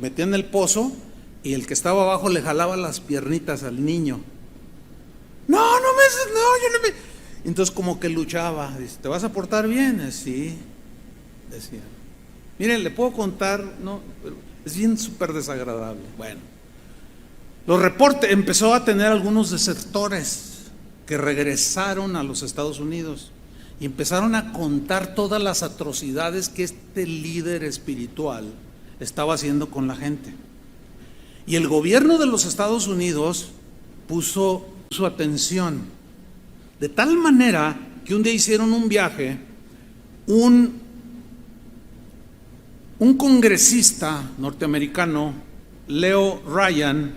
metía en el pozo y el que estaba abajo le jalaba las piernitas al niño. No, yo no me... Entonces como que luchaba, dice, ¿te vas a portar bien? Sí, decía. Miren, le puedo contar, no, es bien súper desagradable. Bueno, los reportes, empezó a tener algunos desertores que regresaron a los Estados Unidos y empezaron a contar todas las atrocidades que este líder espiritual estaba haciendo con la gente. Y el gobierno de los Estados Unidos puso su atención, de tal manera que un día hicieron un viaje, un un congresista norteamericano, Leo Ryan,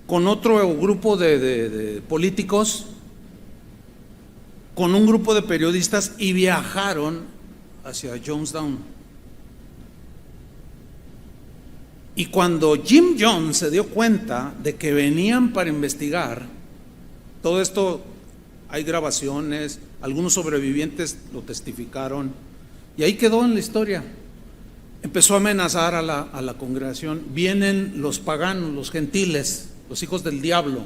con otro grupo de políticos, con un grupo de periodistas, y viajaron hacia Jonestown. Y cuando Jim Jones se dio cuenta de que venían para investigar, todo esto hay grabaciones, algunos sobrevivientes lo testificaron, y ahí quedó en la historia. Empezó a amenazar a la congregación: vienen los paganos, los gentiles, los hijos del diablo,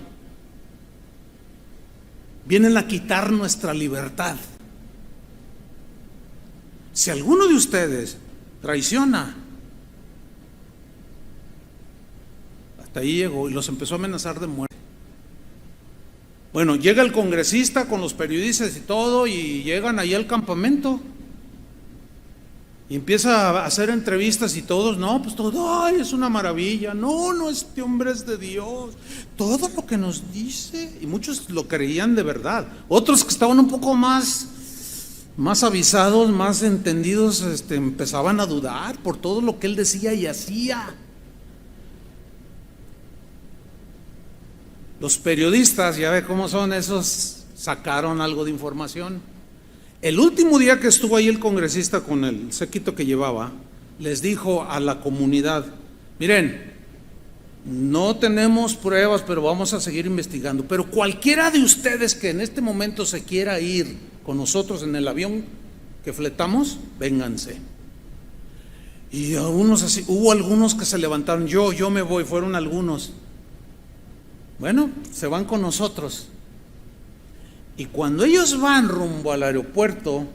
vienen a quitar nuestra libertad. Si alguno de ustedes traiciona, hasta ahí llegó, y los empezó a amenazar de muerte. Bueno, llega el congresista con los periodistas y todo, y llegan ahí al campamento y empieza a hacer entrevistas, y todos, no, pues todo, ay, es una maravilla, no, este hombre es de Dios, todo lo que nos dice. Y muchos lo creían de verdad. Otros que estaban un poco más avisados, más entendidos, empezaban a dudar por todo lo que él decía y hacía. Los periodistas, ya ve cómo son esos, sacaron algo de información. El último día que estuvo ahí el congresista con el séquito que llevaba, les dijo a la comunidad: miren, no tenemos pruebas, pero vamos a seguir investigando, pero cualquiera de ustedes que en este momento se quiera ir con nosotros en el avión que fletamos, vénganse. Y hubo algunos que se levantaron: yo me voy. Fueron algunos. Bueno, se van con nosotros. Y cuando ellos van rumbo al aeropuerto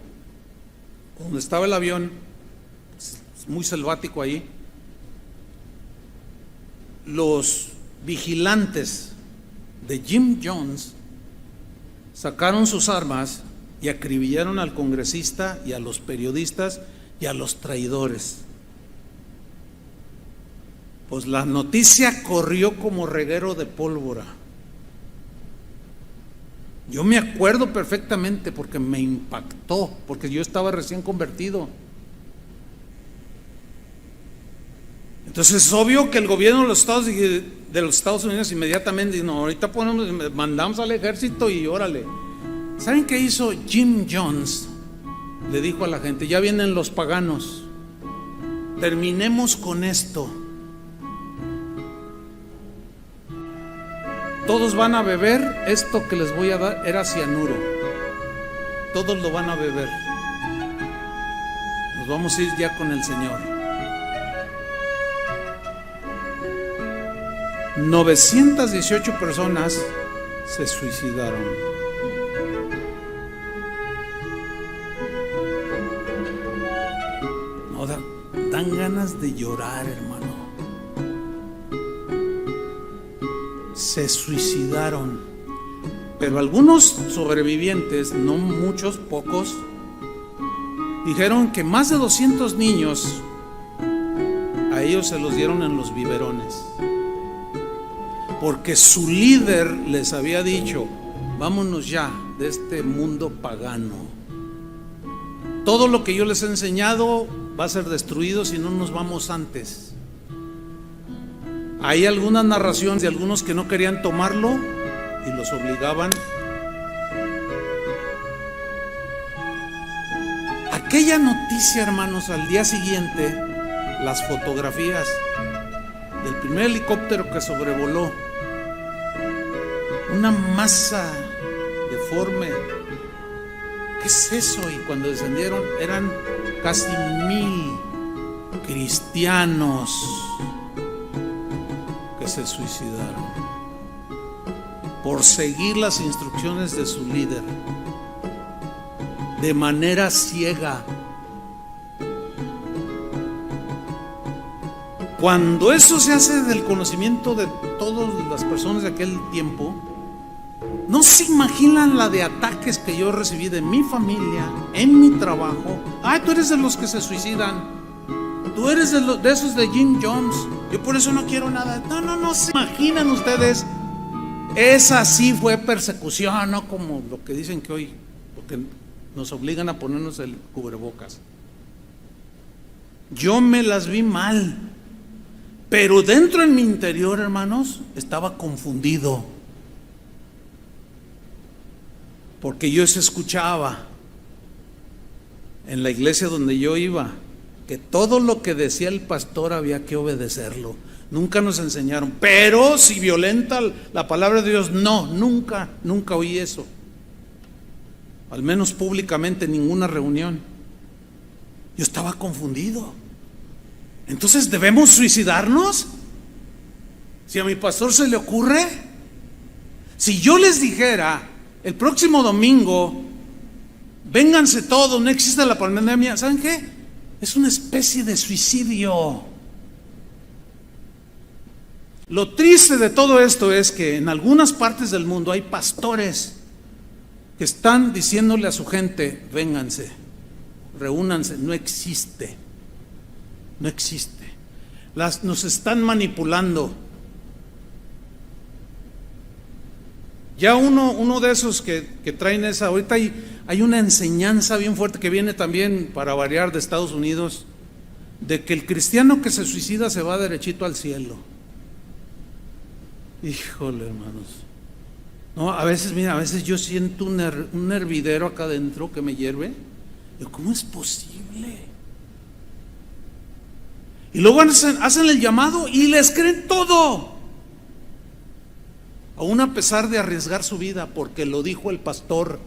donde estaba el avión, es muy selvático ahí, los vigilantes de Jim Jones sacaron sus armas y acribillaron al congresista y a los periodistas y a los traidores. Pues la noticia corrió como reguero de pólvora. Yo me acuerdo perfectamente porque me impactó, porque yo estaba recién convertido. Entonces es obvio que el gobierno de los Estados Unidos inmediatamente dijo: no, ahorita mandamos al ejército y órale. ¿Saben qué hizo Jim Jones? Le dijo a la gente: ya vienen los paganos, terminemos con esto. Todos van a beber esto que les voy a dar, era cianuro. Todos lo van a beber. Nos vamos a ir ya con el Señor. 918 personas se suicidaron. No, dan ganas de llorar, hermano. Se suicidaron. Pero algunos sobrevivientes, no muchos, pocos, dijeron que más de 200 niños a ellos se los dieron en los biberones, porque su líder les había dicho: vámonos ya de este mundo pagano. Todo lo que yo les he enseñado va a ser destruido si no nos vamos antes. Hay algunas narraciones de algunos que no querían tomarlo y los obligaban. Aquella noticia, hermanos, al día siguiente, las fotografías del primer helicóptero que sobrevoló, una masa deforme. ¿Qué es eso? Y cuando descendieron eran casi 1000 cristianos que se suicidaron por seguir las instrucciones de su líder de manera ciega. Cuando eso se hace del conocimiento de todas las personas de aquel tiempo, no se imaginan la de ataques que yo recibí de mi familia, en mi trabajo. Ay, tú eres de los que se suicidan, tú eres de esos de Jim Jones, yo por eso no quiero nada. No se imaginan ustedes. Esa sí fue persecución, no como lo que dicen que hoy, porque nos obligan a ponernos el cubrebocas. yo me las vi mal, pero dentro en mi interior, hermanos, estaba confundido, porque yo se escuchaba en la iglesia donde yo iba que todo lo que decía el pastor había que obedecerlo. Nunca nos enseñaron, pero si violenta la palabra de Dios, no, nunca oí eso. Al menos públicamente en ninguna reunión. Yo estaba confundido. Entonces, ¿debemos suicidarnos? Si a mi pastor se le ocurre. Si yo les dijera, el próximo domingo, vénganse todos, no existe la pandemia, ¿saben qué? Es una especie de suicidio. Lo triste de todo esto es que en algunas partes del mundo hay pastores que están diciéndole a su gente, vénganse, reúnanse. No existe. No existe. Nos están manipulando. Ya uno de esos que traen esa, ahorita hay una enseñanza bien fuerte que viene también, para variar, de Estados Unidos, de que el cristiano que se suicida se va derechito al cielo. Híjole, hermanos. No, a veces, mira, a veces yo siento un hervidero acá adentro que me hierve. ¿Cómo es posible? Y luego hacen el llamado y les creen todo, aún a pesar de arriesgar su vida, porque lo dijo el pastor.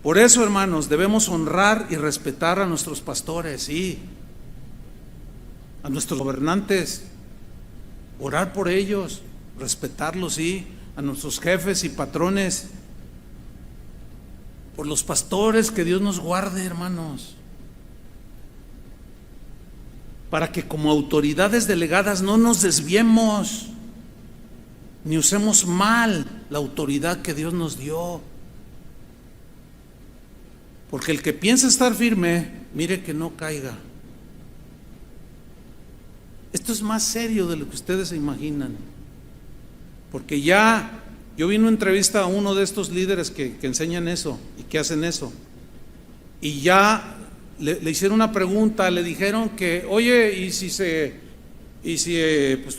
Por eso, hermanos, debemos honrar y respetar a nuestros pastores, sí, a nuestros gobernantes, orar por ellos, respetarlos, sí, a nuestros jefes y patrones, por los pastores, que Dios nos guarde, hermanos, para que como autoridades delegadas no nos desviemos, ni usemos mal la autoridad que Dios nos dio. Porque el que piensa estar firme, mire que no caiga. Esto es más serio de lo que ustedes se imaginan. Porque ya, yo vi una entrevista a uno de estos líderes que enseñan eso y que hacen eso. Y ya le hicieron una pregunta, le dijeron que, oye, pues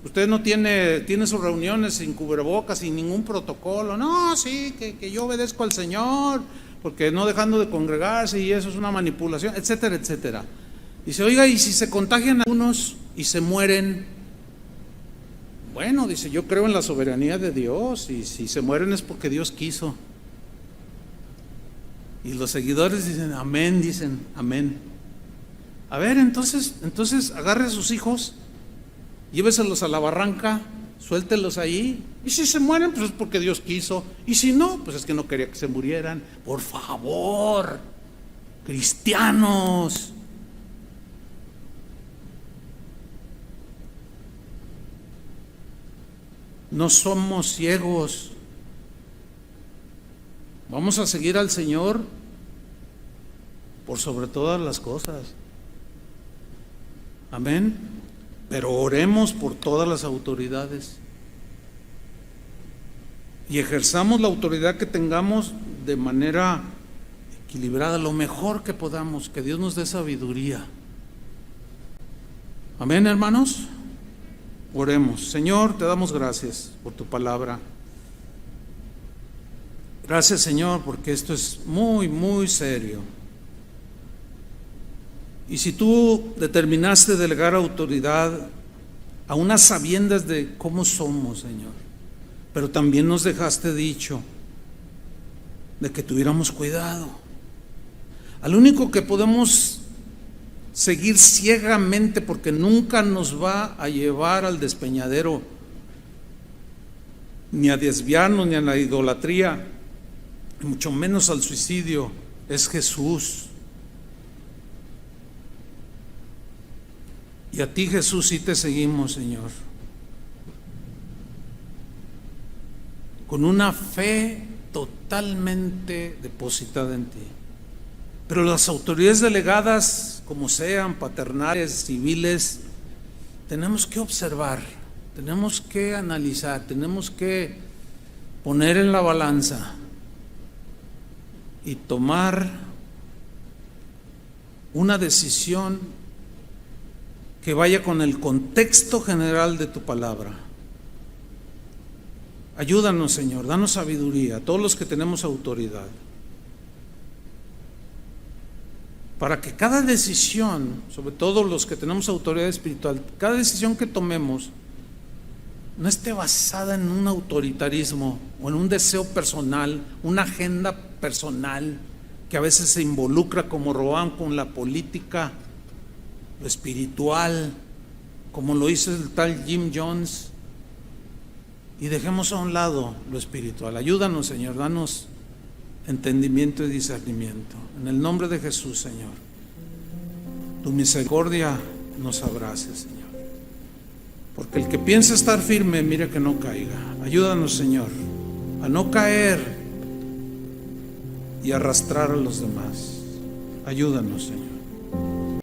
usted no tiene sus reuniones sin cubrebocas, sin ningún protocolo. No, sí, que yo obedezco al Señor, porque no dejando de congregarse, y eso es una manipulación, etcétera, etcétera. Dice, oiga, y si se contagian algunos y se mueren, bueno, dice, yo creo en la soberanía de Dios, y si se mueren es porque Dios quiso. Y los seguidores dicen amén. A ver, entonces agarre a sus hijos, lléveselos a la barranca, suéltelos ahí, y si se mueren, pues es porque Dios quiso, y si no, pues es que no quería que se murieran. Por favor, cristianos. No somos ciegos. Vamos a seguir al Señor por sobre todas las cosas. Amén. Pero oremos por todas las autoridades y ejerzamos la autoridad que tengamos de manera equilibrada, lo mejor que podamos. Que Dios nos dé sabiduría. Amén, hermanos. Oremos. Señor, te damos gracias por tu palabra. Gracias, Señor, porque esto es muy, muy serio. Y si tú determinaste delegar autoridad a unas sabiendas de cómo somos, Señor, pero también nos dejaste dicho de que tuviéramos cuidado. Al único que podemos seguir ciegamente, porque nunca nos va a llevar al despeñadero, ni a desviarnos, ni a la idolatría, y mucho menos al suicidio, es Jesús. Y a ti, Jesús, sí te seguimos, Señor, con una fe totalmente depositada en ti. Pero las autoridades delegadas, como sean, paternales, civiles, tenemos que observar, tenemos que analizar, tenemos que poner en la balanza y tomar una decisión que vaya con el contexto general de tu palabra. Ayúdanos, Señor, danos sabiduría a todos los que tenemos autoridad, para que cada decisión, sobre todo los que tenemos autoridad espiritual, cada decisión que tomemos no esté basada en un autoritarismo o en un deseo personal, una agenda personal que a veces se involucra como Roam con la política, lo espiritual, como lo hizo el tal Jim Jones, y dejemos a un lado lo espiritual. Ayúdanos, Señor, danos entendimiento y discernimiento. En el nombre de Jesús, Señor, tu misericordia nos abrace, Señor. Porque el que piensa estar firme, mire que no caiga. Ayúdanos, Señor, a no caer y arrastrar a los demás. Ayúdanos, Señor.